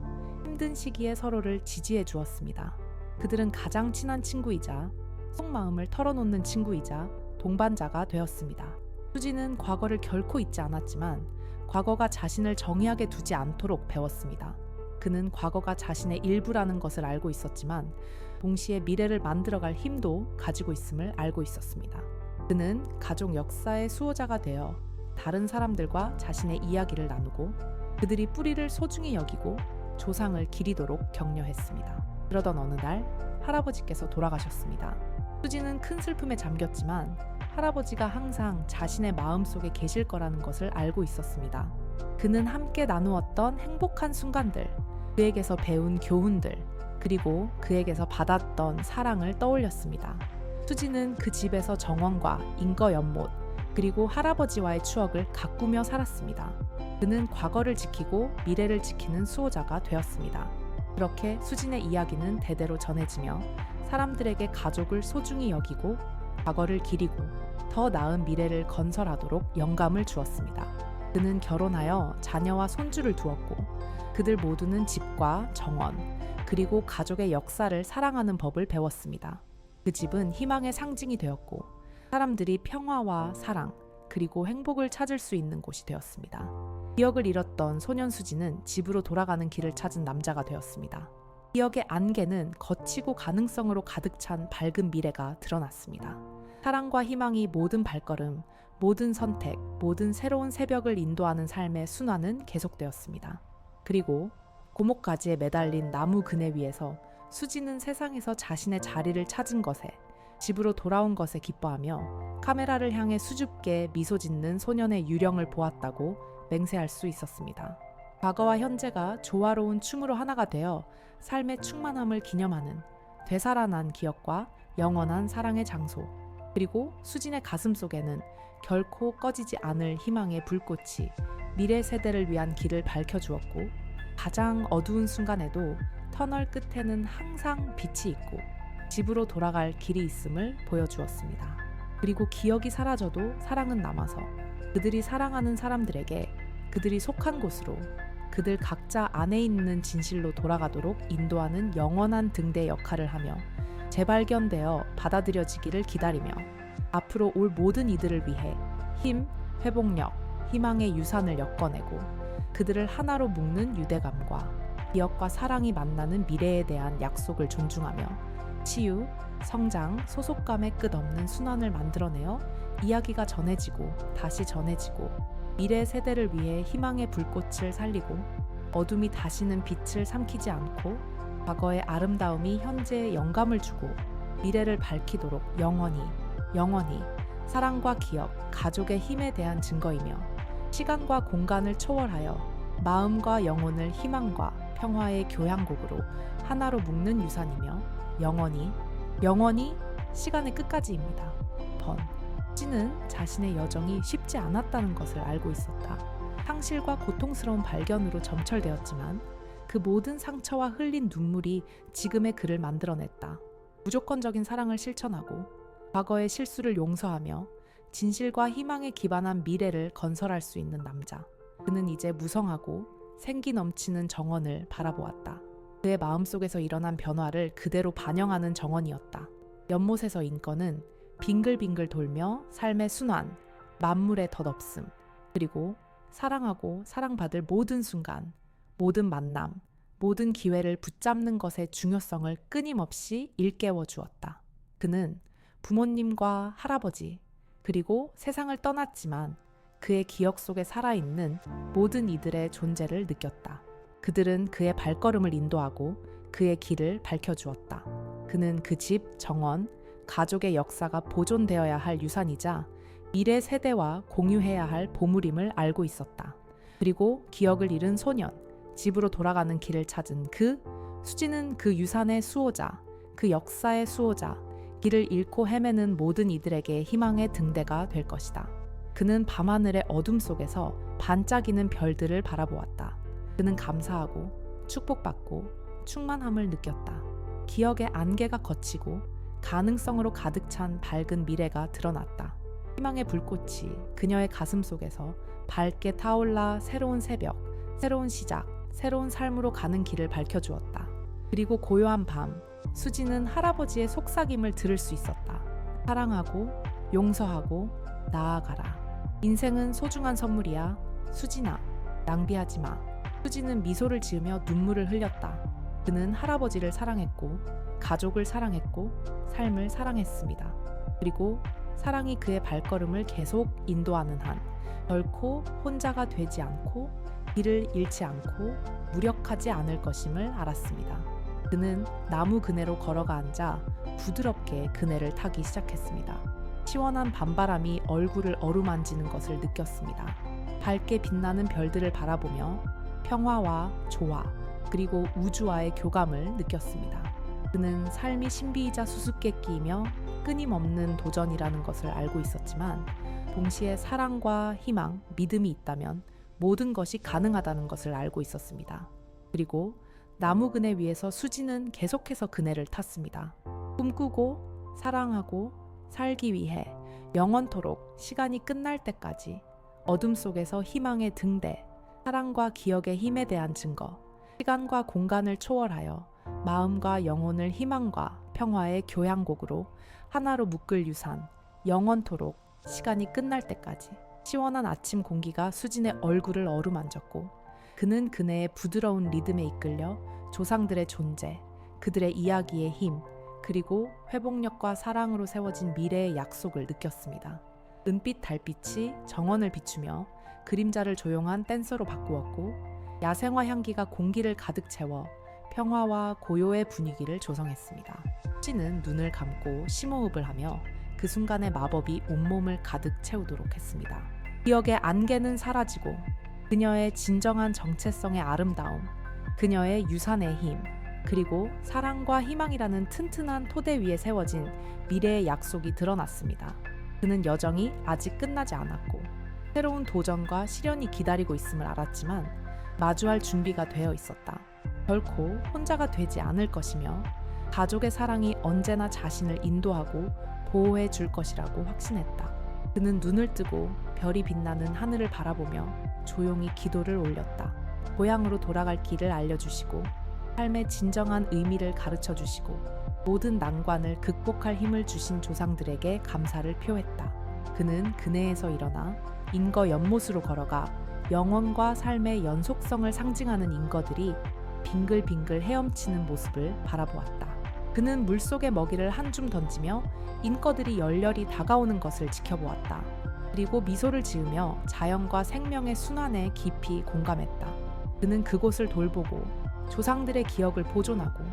힘든 시기에 서로를 지지해 주었습니다. 그들은 가장 친한 친구이자 속마음을 털어놓는 친구이자 동반자가 되었습니다. 수지는 과거를 결코 잊지 않았지만 과거가 자신을 정의하게 두지 않도록 배웠습니다. 그는 과거가 자신의 일부라는 것을 알고 있었지만 동시에 미래를 만들어갈 힘도 가지고 있음을 알고 있었습니다. 그는 가족 역사의 수호자가 되어 다른 사람들과 자신의 이야기를 나누고 그들이 뿌리를 소중히 여기고 조상을 기리도록 격려했습니다. 그러던 어느 날 할아버지께서 돌아가셨습니다. 수지는 큰 슬픔에 잠겼지만 할아버지가 항상 자신의 마음속에 계실 거라는 것을 알고 있었습니다. 그는 함께 나누었던 행복한 순간들, 그에게서 배운 교훈들, 그리고 그에게서 받았던 사랑을 떠올렸습니다. 수지는 그 집에서 정원과 인거 연못, 그리고 할아버지와의 추억을 가꾸며 살았습니다. 그는 과거를 지키고 미래를 지키는 수호자가 되었습니다. 그렇게 수진의 이야기는 대대로 전해지며 사람들에게 가족을 소중히 여기고 과거를 기리고 더 나은 미래를 건설하도록 영감을 주었습니다. 그는 결혼하여 자녀와 손주를 두었고 그들 모두는 집과 정원, 그리고 가족의 역사를 사랑하는 법을 배웠습니다. 그 집은 희망의 상징이 되었고 사람들이 평화와 사랑, 그리고 행복을 찾을 수 있는 곳이 되었습니다. 기억을 잃었던 소년 수지는 집으로 돌아가는 길을 찾은 남자가 되었습니다. 기억의 안개는 거치고 가능성으로 가득 찬 밝은 미래가 드러났습니다. 사랑과 희망이 모든 발걸음, 모든 선택, 모든 새로운 새벽을 인도하는 삶의 순환은 계속되었습니다. 그리고 고목가지에 매달린 나무 그네 위에서 수지는 세상에서 자신의 자리를 찾은 것에, 집으로 돌아온 것에 기뻐하며 카메라를 향해 수줍게 미소 짓는 소년의 유령을 보았다고 맹세할 수 있었습니다. 과거와 현재가 조화로운 춤으로 하나가 되어 삶의 충만함을 기념하는 되살아난 기억과 영원한 사랑의 장소, 그리고 수진의 가슴 속에는 결코 꺼지지 않을 희망의 불꽃이 미래 세대를 위한 길을 밝혀주었고, 가장 어두운 순간에도 터널 끝에는 항상 빛이 있고 집으로 돌아갈 길이 있음을 보여주었습니다. 그리고 기억이 사라져도 사랑은 남아서 그들이 사랑하는 사람들에게 그들이 속한 곳으로, 그들 각자 안에 있는 진실로 돌아가도록 인도하는 영원한 등대 역할을 하며 재발견되어 받아들여지기를 기다리며 앞으로 올 모든 이들을 위해 힘, 회복력, 희망의 유산을 엮어내고 그들을 하나로 묶는 유대감과 기억과 사랑이 만나는 미래에 대한 약속을 존중하며 치유, 성장, 소속감의 끝없는 순환을 만들어내어 이야기가 전해지고 다시 전해지고 미래 세대를 위해 희망의 불꽃을 살리고 어둠이 다시는 빛을 삼키지 않고 과거의 아름다움이 현재에 영감을 주고 미래를 밝히도록 영원히 사랑과 기억, 가족의 힘에 대한 증거이며 시간과 공간을 초월하여 마음과 영혼을 희망과 평화의 교향곡으로 하나로 묶는 유산이며 영원히 시간의 끝까지입니다. 수지는 자신의 여정이 쉽지 않았다는 것을 알고 있었다. 상실과 고통스러운 발견으로 점철되었지만 그 모든 상처와 흘린 눈물이 지금의 그를 만들어냈다. 무조건적인 사랑을 실천하고 과거의 실수를 용서하며 진실과 희망에 기반한 미래를 건설할 수 있는 남자. 그는 이제 무성하고 생기 넘치는 정원을 바라보았다. 그의 마음속에서 일어난 변화를 그대로 반영하는 정원이었다. 연못에서 인권은 빙글빙글 돌며 삶의 순환, 만물의 덧없음, 그리고 사랑하고 사랑받을 모든 순간, 모든 만남, 모든 기회를 붙잡는 것의 중요성을 끊임없이 일깨워 주었다. 그는 부모님과 할아버지, 그리고 세상을 떠났지만 그의 기억 속에 살아있는 모든 이들의 존재를 느꼈다. 그들은 그의 발걸음을 인도하고 그의 길을 밝혀주었다. 그는 그 집, 정원, 가족의 역사가 보존되어야 할 유산이자 미래 세대와 공유해야 할 보물임을 알고 있었다. 그리고 기억을 잃은 소년, 집으로 돌아가는 길을 찾은 수지는 그 유산의 수호자, 그 역사의 수호자, 길을 잃고 헤매는 모든 이들에게 희망의 등대가 될 것이다. 그는 밤하늘의 어둠 속에서 반짝이는 별들을 바라보았다. 그는 감사하고 축복받고 충만함을 느꼈다. 기억의 안개가 걷히고 가능성으로 가득 찬 밝은 미래가 드러났다. 희망의 불꽃이 그녀의 가슴 속에서 밝게 타올라 새로운 새벽, 새로운 시작, 새로운 삶으로 가는 길을 밝혀주었다. 그리고 고요한 밤, 수지는 할아버지의 속삭임을 들을 수 있었다. 사랑하고 용서하고 나아가라. 인생은 소중한 선물이야. 수진아, 낭비하지 마. 수지는 미소를 지으며 눈물을 흘렸다. 그는 할아버지를 사랑했고 가족을 사랑했고 삶을 사랑했습니다. 그리고 사랑이 그의 발걸음을 계속 인도하는 한 결코 혼자가 되지 않고 길을 잃지 않고 무력하지 않을 것임을 알았습니다. 그는 나무 그네로 걸어가 앉아 부드럽게 그네를 타기 시작했습니다. 시원한 밤바람이 얼굴을 어루만지는 것을 느꼈습니다. 밝게 빛나는 별들을 바라보며 평화와 조화, 그리고 우주와의 교감을 느꼈습니다. 그는 삶이 신비이자 수수께끼이며 끊임없는 도전이라는 것을 알고 있었지만 동시에 사랑과 희망, 믿음이 있다면 모든 것이 가능하다는 것을 알고 있었습니다. 그리고 나무 그네 위에서 수지는 계속해서 그네를 탔습니다. 꿈꾸고 사랑하고 살기 위해 영원토록 시간이 끝날 때까지 어둠 속에서 희망의 등대, 사랑과 기억의 힘에 대한 증거, 시간과 공간을 초월하여 마음과 영혼을 희망과 평화의 교향곡으로 하나로 묶을 유산, 영원토록 시간이 끝날 때까지. 시원한 아침 공기가 수진의 얼굴을 어루만졌고 그는 그네의 부드러운 리듬에 이끌려 조상들의 존재, 그들의 이야기의 힘, 그리고 회복력과 사랑으로 세워진 미래의 약속을 느꼈습니다. 은빛 달빛이 정원을 비추며 그림자를 조용한 댄서로 바꾸었고, 야생화 향기가 공기를 가득 채워 평화와 고요의 분위기를 조성했습니다. 수지는 눈을 감고 심호흡을 하며 그 순간의 마법이 온몸을 가득 채우도록 했습니다. 기억의 안개는 사라지고 그녀의 진정한 정체성의 아름다움, 그녀의 유산의 힘, 그리고 사랑과 희망이라는 튼튼한 토대 위에 세워진 미래의 약속이 드러났습니다. 그는 여정이 아직 끝나지 않았고 새로운 도전과 시련이 기다리고 있음을 알았지만 마주할 준비가 되어 있었다. 결코 혼자가 되지 않을 것이며 가족의 사랑이 언제나 자신을 인도하고 보호해 줄 것이라고 확신했다. 그는 눈을 뜨고 별이 빛나는 하늘을 바라보며 조용히 기도를 올렸다. 고향으로 돌아갈 길을 알려주시고 삶의 진정한 의미를 가르쳐 주시고 모든 난관을 극복할 힘을 주신 조상들에게 감사를 표했다. 그는 그네에서 일어나 인거 연못으로 걸어가 영혼과 삶의 연속성을 상징하는 인거들이 빙글빙글 헤엄치는 모습을 바라보았다. 그는 물속에 먹이를 한 줌 던지며 인거들이 열렬히 다가오는 것을 지켜보았다. 그리고 미소를 지으며 자연과 생명의 순환에 깊이 공감했다. 그는 그곳을 돌보고 조상들의 기억을 보존하고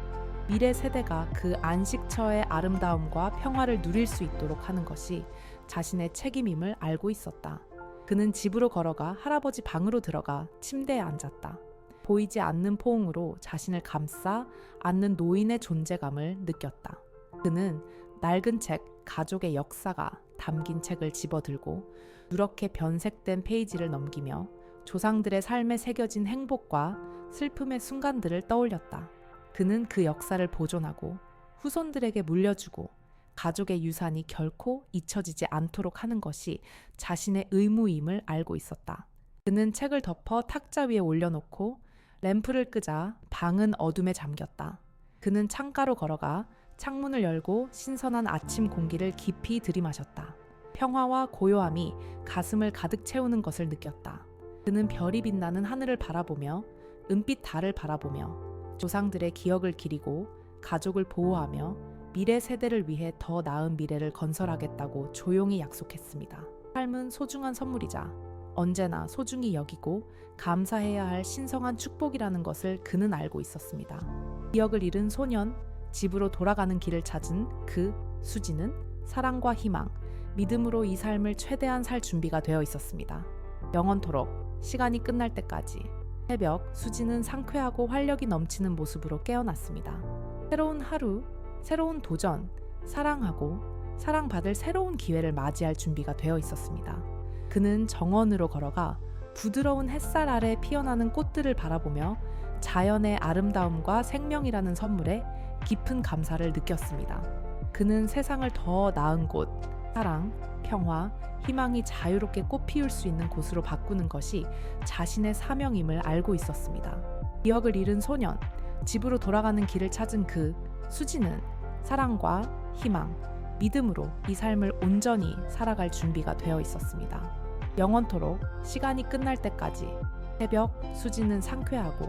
미래 세대가 그 안식처의 아름다움과 평화를 누릴 수 있도록 하는 것이 자신의 책임임을 알고 있었다. 그는 집으로 걸어가 할아버지 방으로 들어가 침대에 앉았다. 보이지 않는 포옹으로 자신을 감싸 안는 노인의 존재감을 느꼈다. 그는 낡은 책, 가족의 역사가 담긴 책을 집어들고 누렇게 변색된 페이지를 넘기며 조상들의 삶에 새겨진 행복과 슬픔의 순간들을 떠올렸다. 그는 그 역사를 보존하고 후손들에게 물려주고 가족의 유산이 결코 잊혀지지 않도록 하는 것이 자신의 의무임을 알고 있었다. 그는 책을 덮어 탁자 위에 올려놓고 램프를 끄자 방은 어둠에 잠겼다. 그는 창가로 걸어가 창문을 열고 신선한 아침 공기를 깊이 들이마셨다. 평화와 고요함이 가슴을 가득 채우는 것을 느꼈다. 그는 별이 빛나는 하늘을 바라보며 은빛 달을 바라보며 조상들의 기억을 기리고 가족을 보호하며 미래 세대를 위해 더 나은 미래를 건설하겠다고 조용히 약속했습니다. 삶은 소중한 선물이자 언제나 소중히 여기고 감사해야 할 신성한 축복이라는 것을 그는 알고 있었습니다. 기억을 잃은 소년, 집으로 돌아가는 길을 찾은 그 수지는 사랑과 희망, 믿음으로 이 삶을 최대한 살 준비가 되어 있었습니다. 영원토록 시간이 끝날 때까지 새벽 수지는 상쾌하고 활력이 넘치는 모습으로 깨어났습니다. 새로운 하루, 새로운 도전, 사랑하고 사랑받을 새로운 기회를 맞이할 준비가 되어 있었습니다. 그는 정원으로 걸어가 부드러운 햇살 아래 피어나는 꽃들을 바라보며 자연의 아름다움과 생명이라는 선물에 깊은 감사를 느꼈습니다. 그는 세상을 더 나은 곳, 사랑, 평화, 희망이 자유롭게 꽃 피울 수 있는 곳으로 바꾸는 것이 자신의 사명임을 알고 있었습니다. 기억을 잃은 소년, 집으로 돌아가는 길을 찾은 그 수지는 사랑과 희망, 믿음으로 이 삶을 온전히 살아갈 준비가 되어 있었습니다. 영원토록 시간이 끝날 때까지 새벽 수지는 상쾌하고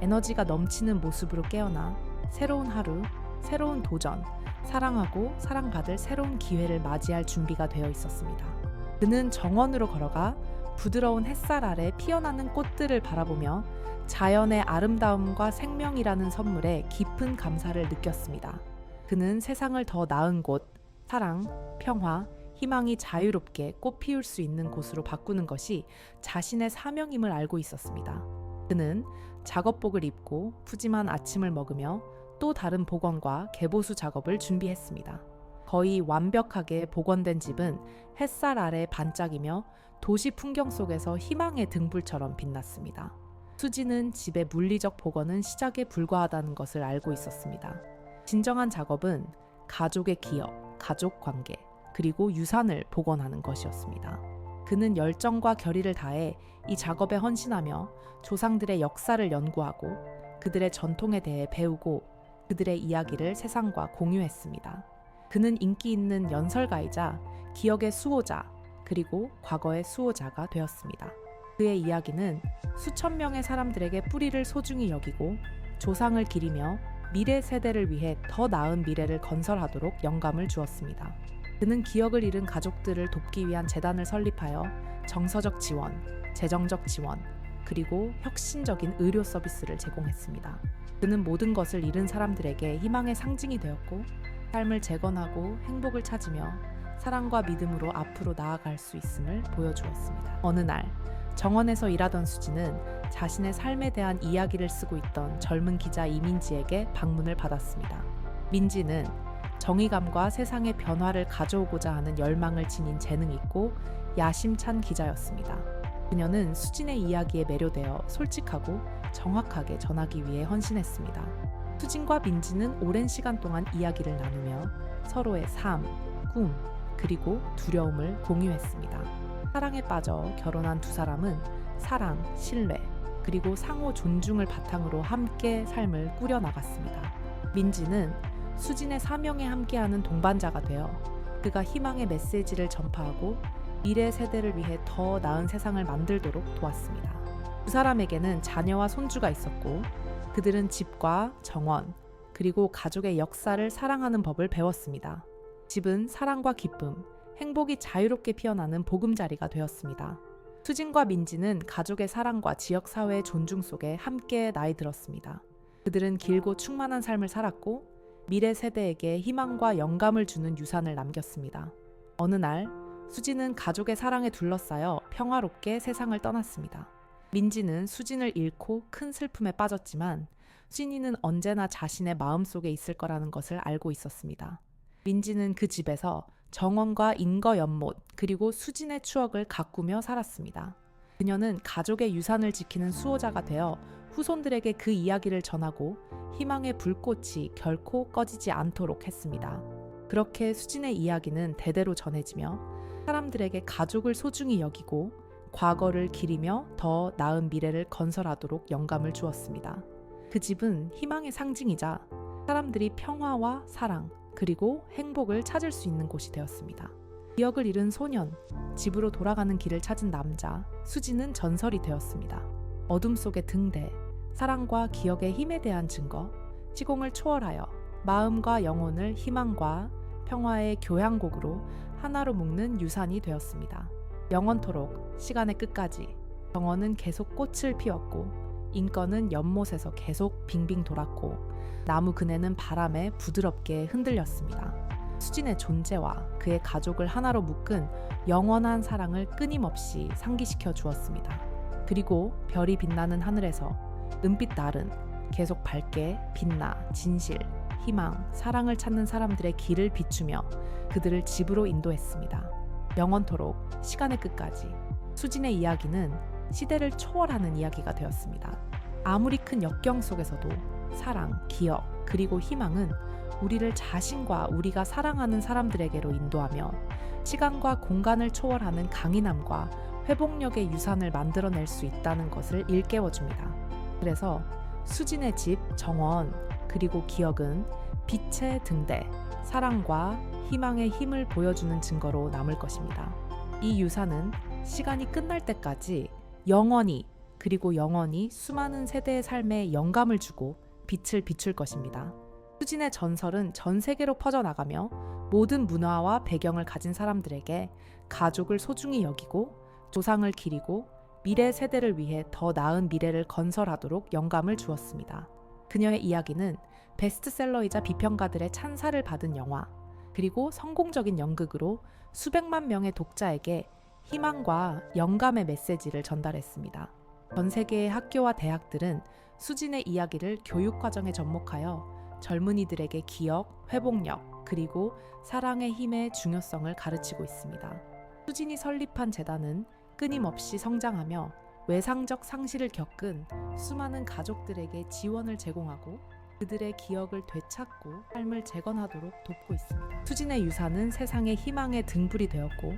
에너지가 넘치는 모습으로 깨어나 새로운 하루, 새로운 도전, 사랑하고 사랑받을 새로운 기회를 맞이할 준비가 되어 있었습니다. 그는 정원으로 걸어가 부드러운 햇살 아래 피어나는 꽃들을 바라보며 자연의 아름다움과 생명이라는 선물에 깊은 감사를 느꼈습니다. 그는 세상을 더 나은 곳, 사랑, 평화, 희망이 자유롭게 꽃 피울 수 있는 곳으로 바꾸는 것이 자신의 사명임을 알고 있었습니다. 그는 작업복을 입고 푸짐한 아침을 먹으며 또 다른 복원과 개보수 작업을 준비했습니다. 거의 완벽하게 복원된 집은 햇살 아래 반짝이며 도시 풍경 속에서 희망의 등불처럼 빛났습니다. 수지는 집의 물리적 복원은 시작에 불과하다는 것을 알고 있었습니다. 진정한 작업은 가족의 기억, 가족 관계, 그리고 유산을 복원하는 것이었습니다. 그는 열정과 결의를 다해 이 작업에 헌신하며 조상들의 역사를 연구하고 그들의 전통에 대해 배우고 그들의 이야기를 세상과 공유했습니다. 그는 인기 있는 연설가이자 기억의 수호자, 그리고 과거의 수호자가 되었습니다. 그의 이야기는 수천 명의 사람들에게 뿌리를 소중히 여기고 조상을 기리며 미래 세대를 위해 더 나은 미래를 건설하도록 영감을 주었습니다. 그는 기억을 잃은 가족들을 돕기 위한 재단을 설립하여 정서적 지원, 재정적 지원, 그리고 혁신적인 의료 서비스를 제공했습니다. 그는 모든 것을 잃은 사람들에게 희망의 상징이 되었고, 삶을 재건하고 행복을 찾으며 사랑과 믿음으로 앞으로 나아갈 수 있음을 보여주었습니다. 어느 날 정원에서 일하던 수지는 자신의 삶에 대한 이야기를 쓰고 있던 젊은 기자 이민지에게 방문을 받았습니다. 민지는 정의감과 세상의 변화를 가져오고자 하는 열망을 지닌 재능 있고 야심찬 기자였습니다. 그녀는 수진의 이야기에 매료되어 솔직하고 정확하게 전하기 위해 헌신했습니다. 수진과 민지는 오랜 시간 동안 이야기를 나누며 서로의 삶, 꿈, 그리고 두려움을 공유했습니다. 사랑에 빠져 결혼한 두 사람은 사랑, 신뢰, 그리고 상호 존중을 바탕으로 함께 삶을 꾸려나갔습니다. 민지는 수진의 사명에 함께하는 동반자가 되어 그가 희망의 메시지를 전파하고 미래 세대를 위해 더 나은 세상을 만들도록 도왔습니다. 두 사람에게는 자녀와 손주가 있었고 그들은 집과 정원, 그리고 가족의 역사를 사랑하는 법을 배웠습니다. 집은 사랑과 기쁨, 행복이 자유롭게 피어나는 보금자리가 되었습니다. 수진과 민지는 가족의 사랑과 지역사회의 존중 속에 함께 나이 들었습니다. 그들은 길고 충만한 삶을 살았고 미래 세대에게 희망과 영감을 주는 유산을 남겼습니다. 어느 날 수진은 가족의 사랑에 둘러싸여 평화롭게 세상을 떠났습니다. 민지는 수진을 잃고 큰 슬픔에 빠졌지만 수진이는 언제나 자신의 마음속에 있을 거라는 것을 알고 있었습니다. 민지는 그 집에서 정원과 인거 연못 그리고 수진의 추억을 가꾸며 살았습니다. 그녀는 가족의 유산을 지키는 수호자가 되어 후손들에게 그 이야기를 전하고 희망의 불꽃이 결코 꺼지지 않도록 했습니다. 그렇게 수진의 이야기는 대대로 전해지며 사람들에게 가족을 소중히 여기고 과거를 기리며 더 나은 미래를 건설하도록 영감을 주었습니다. 그 집은 희망의 상징이자 사람들이 평화와 사랑 그리고 행복을 찾을 수 있는 곳이 되었습니다. 기억을 잃은 소년, 집으로 돌아가는 길을 찾은 남자, 수지는 전설이 되었습니다. 어둠 속의 등대, 사랑과 기억의 힘에 대한 증거, 시공을 초월하여 마음과 영혼을 희망과 평화의 교향곡으로 하나로 묶는 유산이 되었습니다. 영원토록 시간의 끝까지 정원은 계속 꽃을 피웠고 인권은 연못에서 계속 빙빙 돌았고 나무 그네는 바람에 부드럽게 흔들렸습니다. 수진의 존재와 그의 가족을 하나로 묶은 영원한 사랑을 끊임없이 상기시켜 주었습니다. 그리고 별이 빛나는 하늘에서 은빛 날은 계속 밝게 빛나 진실, 희망, 사랑을 찾는 사람들의 길을 비추며 그들을 집으로 인도했습니다. 영원토록 시간의 끝까지 수진의 이야기는 시대를 초월하는 이야기가 되었습니다. 아무리 큰 역경 속에서도 사랑, 기억, 그리고 희망은 우리를 자신과 우리가 사랑하는 사람들에게로 인도하며 시간과 공간을 초월하는 강인함과 회복력의 유산을 만들어낼 수 있다는 것을 일깨워줍니다. 그래서 수진의 집, 정원, 그리고 기억은 빛의 등대, 사랑과 희망의 힘을 보여주는 증거로 남을 것입니다. 이 유산은 시간이 끝날 때까지 영원히 그리고 영원히 수많은 세대의 삶에 영감을 주고 빛을 비출 것입니다. 수진의 전설은 전 세계로 퍼져나가며 모든 문화와 배경을 가진 사람들에게 가족을 소중히 여기고 조상을 기리고 미래 세대를 위해 더 나은 미래를 건설하도록 영감을 주었습니다. 그녀의 이야기는 베스트셀러이자 비평가들의 찬사를 받은 영화, 그리고 성공적인 연극으로 수백만 명의 독자에게 희망과 영감의 메시지를 전달했습니다. 전 세계의 학교와 대학들은 수진의 이야기를 교육과정에 접목하여 젊은이들에게 기억, 회복력, 그리고 사랑의 힘의 중요성을 가르치고 있습니다. 수진이 설립한 재단은 끊임없이 성장하며 외상적 상실을 겪은 수많은 가족들에게 지원을 제공하고 그들의 기억을 되찾고 삶을 재건하도록 돕고 있습니다. 수진의 유산은 세상의 희망의 등불이 되었고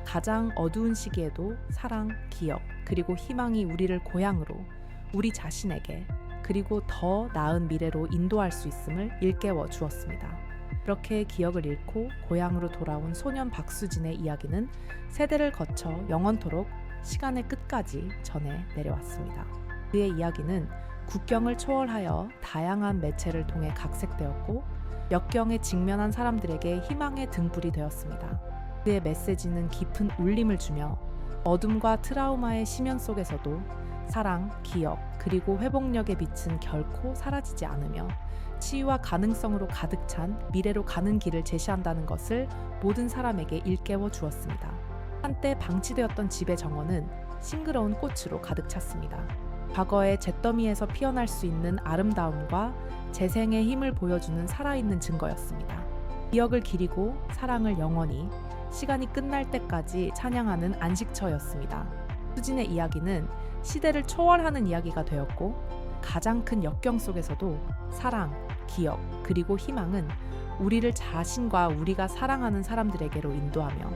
가장 어두운 시기에도 사랑, 기억, 그리고 희망이 우리를 고향으로, 우리 자신에게, 그리고 더 나은 미래로 인도할 수 있음을 일깨워 주었습니다. 그렇게 기억을 잃고 고향으로 돌아온 소년 박수진의 이야기는 세대를 거쳐 영원토록 시간의 끝까지 전해 내려왔습니다. 그의 이야기는 국경을 초월하여 다양한 매체를 통해 각색되었고 역경에 직면한 사람들에게 희망의 등불이 되었습니다. 그의 메시지는 깊은 울림을 주며 어둠과 트라우마의 심연 속에서도 사랑, 기억, 그리고 회복력의 빛은 결코 사라지지 않으며 치유와 가능성으로 가득 찬 미래로 가는 길을 제시한다는 것을 모든 사람에게 일깨워 주었습니다. 한때 방치되었던 집의 정원은 싱그러운 꽃으로 가득 찼습니다. 과거의 잿더미에서 피어날 수 있는 아름다움과 재생의 힘을 보여주는 살아있는 증거였습니다. 기억을 기리고 사랑을 영원히, 시간이 끝날 때까지 찬양하는 안식처였습니다. 수진의 이야기는 시대를 초월하는 이야기가 되었고 가장 큰 역경 속에서도 사랑, 기억, 그리고 희망은 우리를 자신과 우리가 사랑하는 사람들에게로 인도하며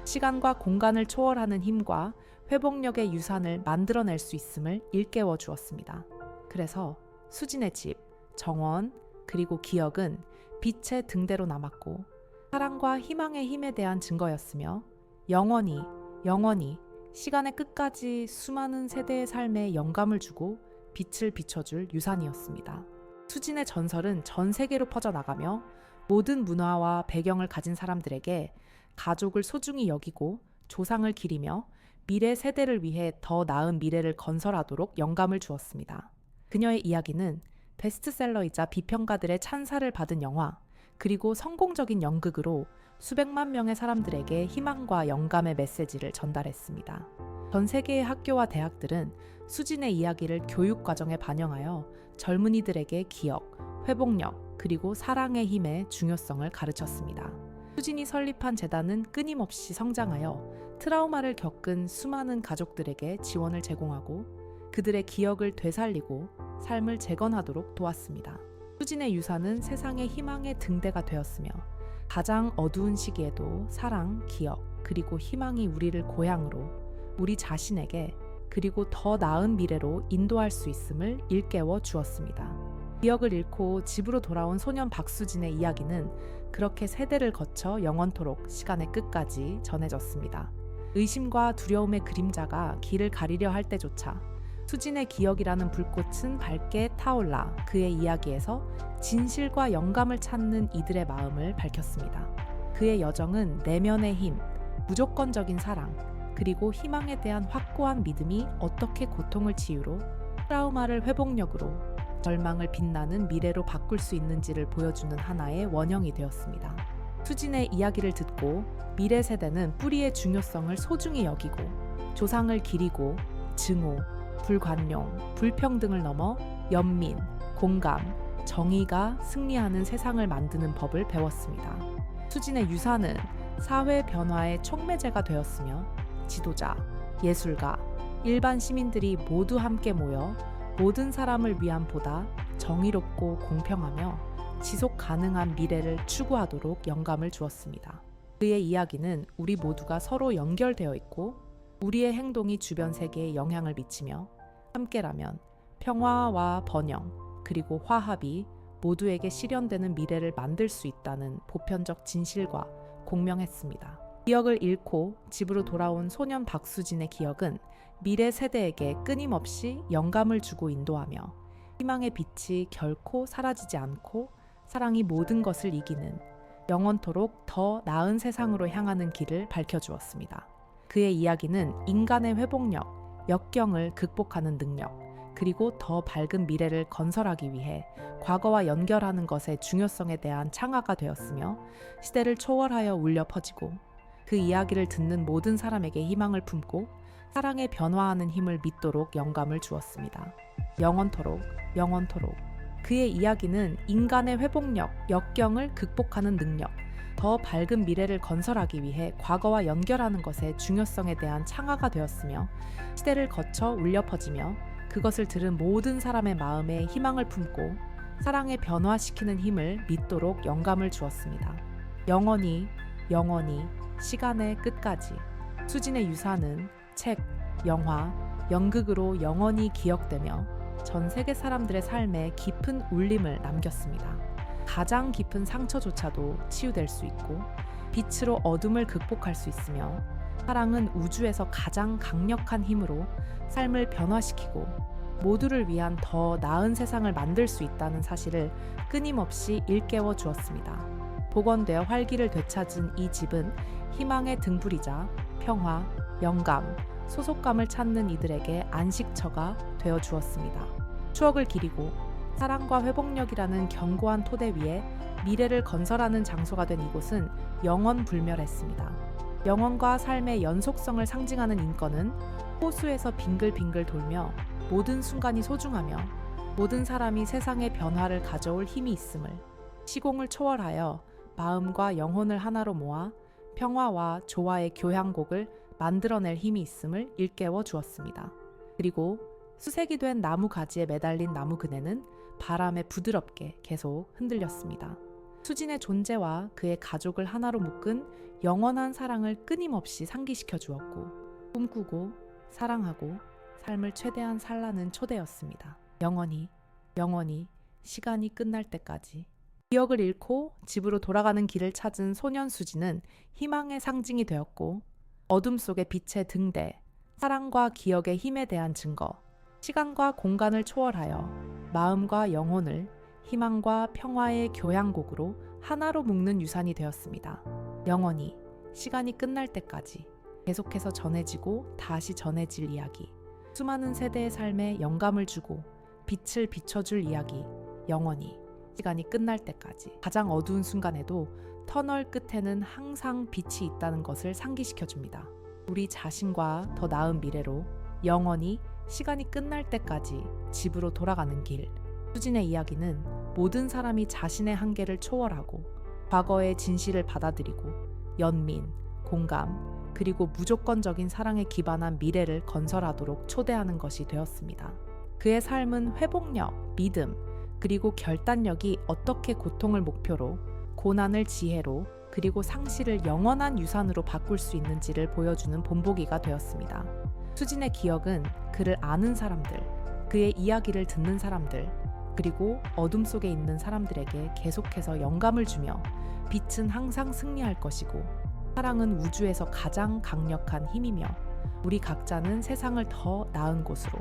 시간과 공간을 초월하는 힘과 회복력의 유산을 만들어낼 수 있음을 일깨워 주었습니다. 그래서 수진의 집, 정원, 그리고 기억은 빛의 등대로 남았고 사랑과 희망의 힘에 대한 증거였으며 영원히 시간의 끝까지 수많은 세대의 삶에 영감을 주고 빛을 비춰줄 유산이었습니다. 수진의 전설은 전 세계로 퍼져나가며 모든 문화와 배경을 가진 사람들에게 가족을 소중히 여기고 조상을 기리며 미래 세대를 위해 더 나은 미래를 건설하도록 영감을 주었습니다. 그녀의 이야기는 베스트셀러이자 비평가들의 찬사를 받은 영화, 그리고 성공적인 연극으로 수백만 명의 사람들에게 희망과 영감의 메시지를 전달했습니다. 전 세계의 학교와 대학들은 수진의 이야기를 교육 과정에 반영하여 젊은이들에게 기억, 회복력, 그리고 사랑의 힘의 중요성을 가르쳤습니다. 수진이 설립한 재단은 끊임없이 성장하여 트라우마를 겪은 수많은 가족들에게 지원을 제공하고 그들의 기억을 되살리고 삶을 재건하도록 도왔습니다. 수진의 유산은 세상의 희망의 등대가 되었으며 가장 어두운 시기에도 사랑, 기억, 그리고 희망이 우리를 고향으로, 우리 자신에게, 그리고 더 나은 미래로 인도할 수 있음을 일깨워 주었습니다. 기억을 잃고 집으로 돌아온 소년 박수진의 이야기는 그렇게 세대를 거쳐 영원토록 시간의 끝까지 전해졌습니다. 의심과 두려움의 그림자가 길을 가리려 할 때조차 수진의 기억이라는 불꽃은 밝게 타올라 그의 이야기에서 진실과 영감을 찾는 이들의 마음을 밝혔습니다. 그의 여정은 내면의 힘, 무조건적인 사랑, 그리고 희망에 대한 확고한 믿음이 어떻게 고통을 치유로, 트라우마를 회복력으로, 절망을 빛나는 미래로 바꿀 수 있는지를 보여주는 하나의 원형이 되었습니다. 수진의 이야기를 듣고 미래 세대는 뿌리의 중요성을 소중히 여기고 조상을 기리고 증오, 불관용, 불평등을 넘어 연민, 공감, 정의가 승리하는 세상을 만드는 법을 배웠습니다. 수진의 유산은 사회 변화의 촉매제가 되었으며 지도자, 예술가, 일반 시민들이 모두 함께 모여 모든 사람을 위한 보다 정의롭고 공평하며 지속 가능한 미래를 추구하도록 영감을 주었습니다. 그의 이야기는 우리 모두가 서로 연결되어 있고 우리의 행동이 주변 세계에 영향을 미치며 함께라면 평화와 번영, 그리고 화합이 모두에게 실현되는 미래를 만들 수 있다는 보편적 진실과 공명했습니다. 기억을 잃고 집으로 돌아온 소년 박수진의 기억은 미래 세대에게 끊임없이 영감을 주고 인도하며 희망의 빛이 결코 사라지지 않고 사랑이 모든 것을 이기는 영원토록 더 나은 세상으로 향하는 길을 밝혀주었습니다. 그의 이야기는 인간의 회복력, 역경을 극복하는 능력, 그리고 더 밝은 미래를 건설하기 위해 과거와 연결하는 것의 중요성에 대한 창화가 되었으며 시대를 초월하여 울려 퍼지고 그 이야기를 듣는 모든 사람에게 희망을 품고 사랑에 변화하는 힘을 믿도록 영감을 주었습니다. 영원토록, 영원토록. 그의 이야기는 인간의 회복력, 역경을 극복하는 능력, 더 밝은 미래를 건설하기 위해 과거와 연결하는 것의 중요성에 대한 창화가 되었으며 시대를 거쳐 울려 퍼지며 그것을 들은 모든 사람의 마음에 희망을 품고 사랑에 변화시키는 힘을 믿도록 영감을 주었습니다. 영원히, 영원히, 시간의 끝까지. 수진의 유산은 책, 영화, 연극으로 영원히 기억되며 전 세계 사람들의 삶에 깊은 울림을 남겼습니다. 가장 깊은 상처조차도 치유될 수 있고 빛으로 어둠을 극복할 수 있으며 사랑은 우주에서 가장 강력한 힘으로 삶을 변화시키고 모두를 위한 더 나은 세상을 만들 수 있다는 사실을 끊임없이 일깨워 주었습니다. 복원되어 활기를 되찾은 이 집은 희망의 등불이자 평화, 영감, 소속감을 찾는 이들에게 안식처가 되어 주었습니다. 추억을 기리고 사랑과 회복력이라는 견고한 토대 위에 미래를 건설하는 장소가 된 이곳은 영원불멸했습니다. 영원과 삶의 연속성을 상징하는 인권은 호수에서 빙글빙글 돌며 모든 순간이 소중하며 모든 사람이 세상의 변화를 가져올 힘이 있음을, 시공을 초월하여 마음과 영혼을 하나로 모아 평화와 조화의 교향곡을 만들어낼 힘이 있음을 일깨워 주었습니다. 그리고 수색이 된 나무 가지에 매달린 나무 그네는 바람에 부드럽게 계속 흔들렸습니다. 수진의 존재와 그의 가족을 하나로 묶은 영원한 사랑을 끊임없이 상기시켜 주었고, 꿈꾸고 사랑하고 삶을 최대한 살라는 초대였습니다. 영원히, 영원히 시간이 끝날 때까지. 기억을 잃고 집으로 돌아가는 길을 찾은 소년 수지는 희망의 상징이 되었고, 어둠 속의 빛의 등대, 사랑과 기억의 힘에 대한 증거, 시간과 공간을 초월하여 마음과 영혼을 희망과 평화의 교향곡으로 하나로 묶는 유산이 되었습니다. 영원히, 시간이 끝날 때까지 계속해서 전해지고 다시 전해질 이야기, 수많은 세대의 삶에 영감을 주고 빛을 비춰줄 이야기, 영원히, 시간이 끝날 때까지. 가장 어두운 순간에도 터널 끝에는 항상 빛이 있다는 것을 상기시켜줍니다. 우리 자신과 더 나은 미래로 영원히 시간이 끝날 때까지 집으로 돌아가는 길. 수진의 이야기는 모든 사람이 자신의 한계를 초월하고 과거의 진실을 받아들이고 연민, 공감, 그리고 무조건적인 사랑에 기반한 미래를 건설하도록 초대하는 것이 되었습니다. 그의 삶은 회복력, 믿음, 그리고 결단력이 어떻게 고통을 목표로, 고난을 지혜로, 그리고 상실을 영원한 유산으로 바꿀 수 있는지를 보여주는 본보기가 되었습니다. 수진의 기억은 그를 아는 사람들, 그의 이야기를 듣는 사람들, 그리고 어둠 속에 있는 사람들에게 계속해서 영감을 주며 빛은 항상 승리할 것이고 사랑은 우주에서 가장 강력한 힘이며 우리 각자는 세상을 더 나은 곳으로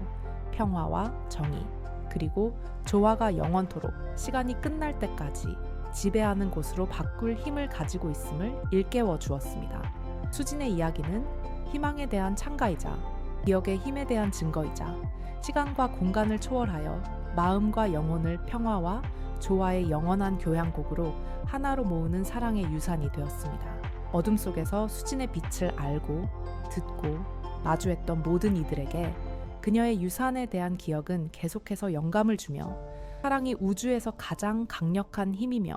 평화와 정의, 그리고 조화가 영원토록 시간이 끝날 때까지 지배하는 곳으로 바꿀 힘을 가지고 있음을 일깨워 주었습니다. 수진의 이야기는 희망에 대한 찬가이자 기억의 힘에 대한 증거이자 시간과 공간을 초월하여 마음과 영혼을 평화와 조화의 영원한 교향곡으로 하나로 모으는 사랑의 유산이 되었습니다. 어둠 속에서 수진의 빛을 알고 듣고 마주했던 모든 이들에게 그녀의 유산에 대한 기억은 계속해서 영감을 주며 사랑이 우주에서 가장 강력한 힘이며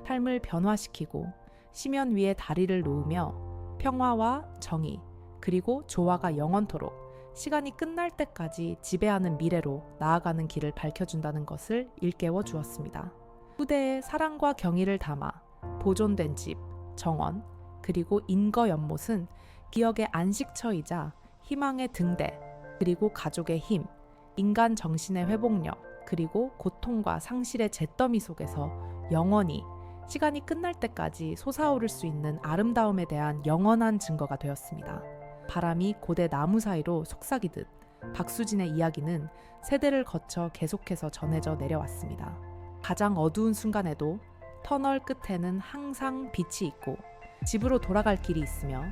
삶을 변화시키고 심연 위에 다리를 놓으며 평화와 정의 그리고 조화가 영원토록 시간이 끝날 때까지 지배하는 미래로 나아가는 길을 밝혀준다는 것을 일깨워 주었습니다. 후대에 사랑과 경의를 담아 보존된 집, 정원, 그리고 인거 연못은 기억의 안식처이자 희망의 등대, 그리고 가족의 힘, 인간 정신의 회복력, 그리고 고통과 상실의 잿더미 속에서 영원히 시간이 끝날 때까지 솟아오를 수 있는 아름다움에 대한 영원한 증거가 되었습니다. 바람이 고대 나무 사이로 속삭이듯 박수진의 이야기는 세대를 거쳐 계속해서 전해져 내려왔습니다. 가장 어두운 순간에도 터널 끝에는 항상 빛이 있고 집으로 돌아갈 길이 있으며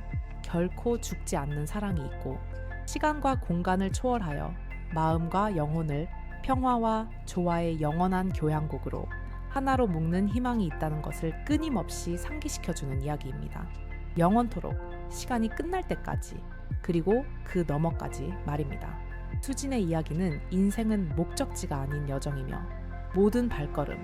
결코 죽지 않는 사랑이 있고 시간과 공간을 초월하여 마음과 영혼을 평화와 조화의 영원한 교향곡으로 하나로 묶는 희망이 있다는 것을 끊임없이 상기시켜주는 이야기입니다. 영원토록 시간이 끝날 때까지 그리고 그 너머까지 말입니다. 수진의 이야기는 인생은 목적지가 아닌 여정이며 모든 발걸음,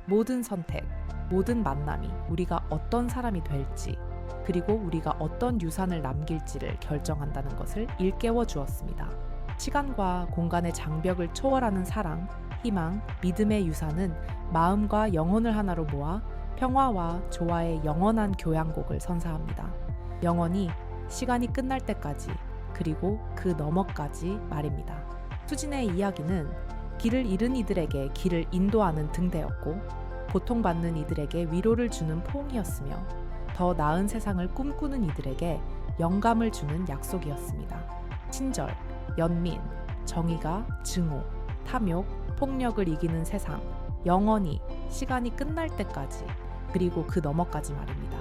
모든 선택, 모든 만남이 우리가 어떤 사람이 될지 그리고 우리가 어떤 유산을 남길지를 결정한다는 것을 일깨워 주었습니다. 시간과 공간의 장벽을 초월하는 사랑, 희망, 믿음의 유산은 마음과 영혼을 하나로 모아 평화와 조화의 영원한 교향곡을 선사합니다. 영원히 시간이 끝날 때까지 그리고 그 너머까지 말입니다. 수진의 이야기는 길을 잃은 이들에게 길을 인도하는 등대였고 고통받는 이들에게 위로를 주는 포옹이었으며 더 나은 세상을 꿈꾸는 이들에게 영감을 주는 약속이었습니다. 친절, 연민, 정의가 증오, 탐욕, 폭력을 이기는 세상, 영원히 시간이 끝날 때까지, 그리고 그 너머까지 말입니다.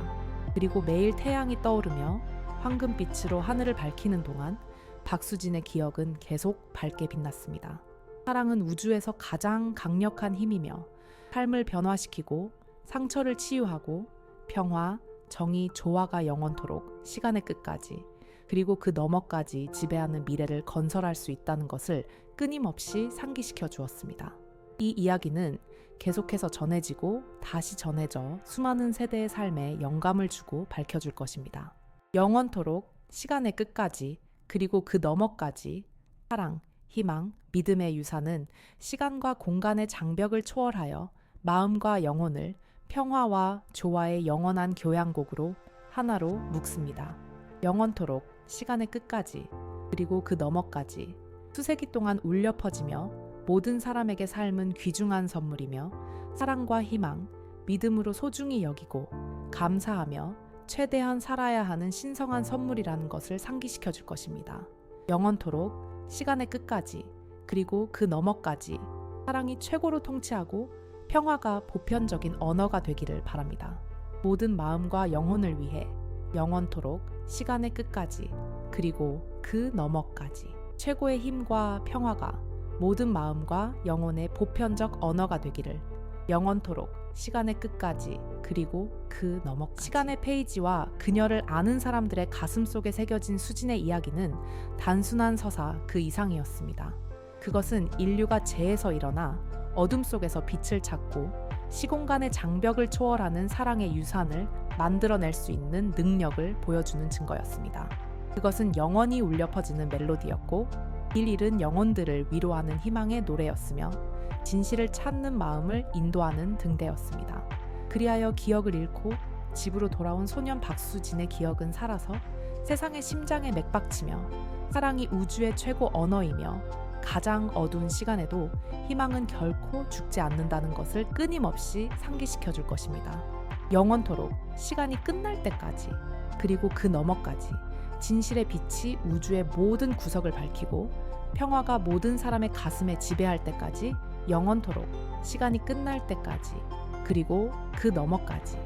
그리고 매일 태양이 떠오르며 황금빛으로 하늘을 밝히는 동안 박수진의 기억은 계속 밝게 빛났습니다. 사랑은 우주에서 가장 강력한 힘이며 삶을 변화시키고 상처를 치유하고 평화, 정의, 조화가 영원토록 시간의 끝까지, 그리고 그 너머까지 지배하는 미래를 건설할 수 있다는 것을 끊임없이 상기시켜 주었습니다. 이 이야기는 계속해서 전해지고 다시 전해져 수많은 세대의 삶에 영감을 주고 밝혀줄 것입니다. 영원토록 시간의 끝까지, 그리고 그 너머까지, 사랑, 희망, 믿음의 유산은 시간과 공간의 장벽을 초월하여 마음과 영혼을 평화와 조화의 영원한 교향곡으로 하나로 묶습니다. 영원토록 시간의 끝까지, 그리고 그 너머까지, 수세기 동안 울려 퍼지며 모든 사람에게 삶은 귀중한 선물이며 사랑과 희망, 믿음으로 소중히 여기고 감사하며 최대한 살아야 하는 신성한 선물이라는 것을 상기시켜 줄 것입니다. 영원토록 시간의 끝까지, 그리고 그 너머까지, 사랑이 최고로 통치하고 평화가 보편적인 언어가 되기를 바랍니다. 모든 마음과 영혼을 위해 영원토록 시간의 끝까지, 그리고 그 너머까지, 최고의 힘과 평화가 모든 마음과 영혼의 보편적 언어가 되기를, 영원토록 시간의 끝까지, 그리고 그 너머까지. 시간의 페이지와 그녀를 아는 사람들의 가슴 속에 새겨진 수진의 이야기는 단순한 서사 그 이상이었습니다. 그것은 인류가 재에서 일어나 어둠 속에서 빛을 찾고 시공간의 장벽을 초월하는 사랑의 유산을 만들어낼 수 있는 능력을 보여주는 증거였습니다. 그것은 영원히 울려 퍼지는 멜로디였고 길 잃은 영혼들을 위로하는 희망의 노래였으며 진실을 찾는 마음을 인도하는 등대였습니다. 그리하여 기억을 잃고 집으로 돌아온 소년 박수진의 기억은 살아서 세상의 심장에 맥박치며 사랑이 우주의 최고 언어이며 가장 어두운 시간에도 희망은 결코 죽지 않는다는 것을 끊임없이 상기시켜 줄 것입니다. 영원토록 시간이 끝날 때까지, 그리고 그 너머까지 진실의 빛이 우주의 모든 구석을 밝히고 평화가 모든 사람의 가슴에 지배할 때까지, 영원토록 시간이 끝날 때까지, 그리고 그 너머까지.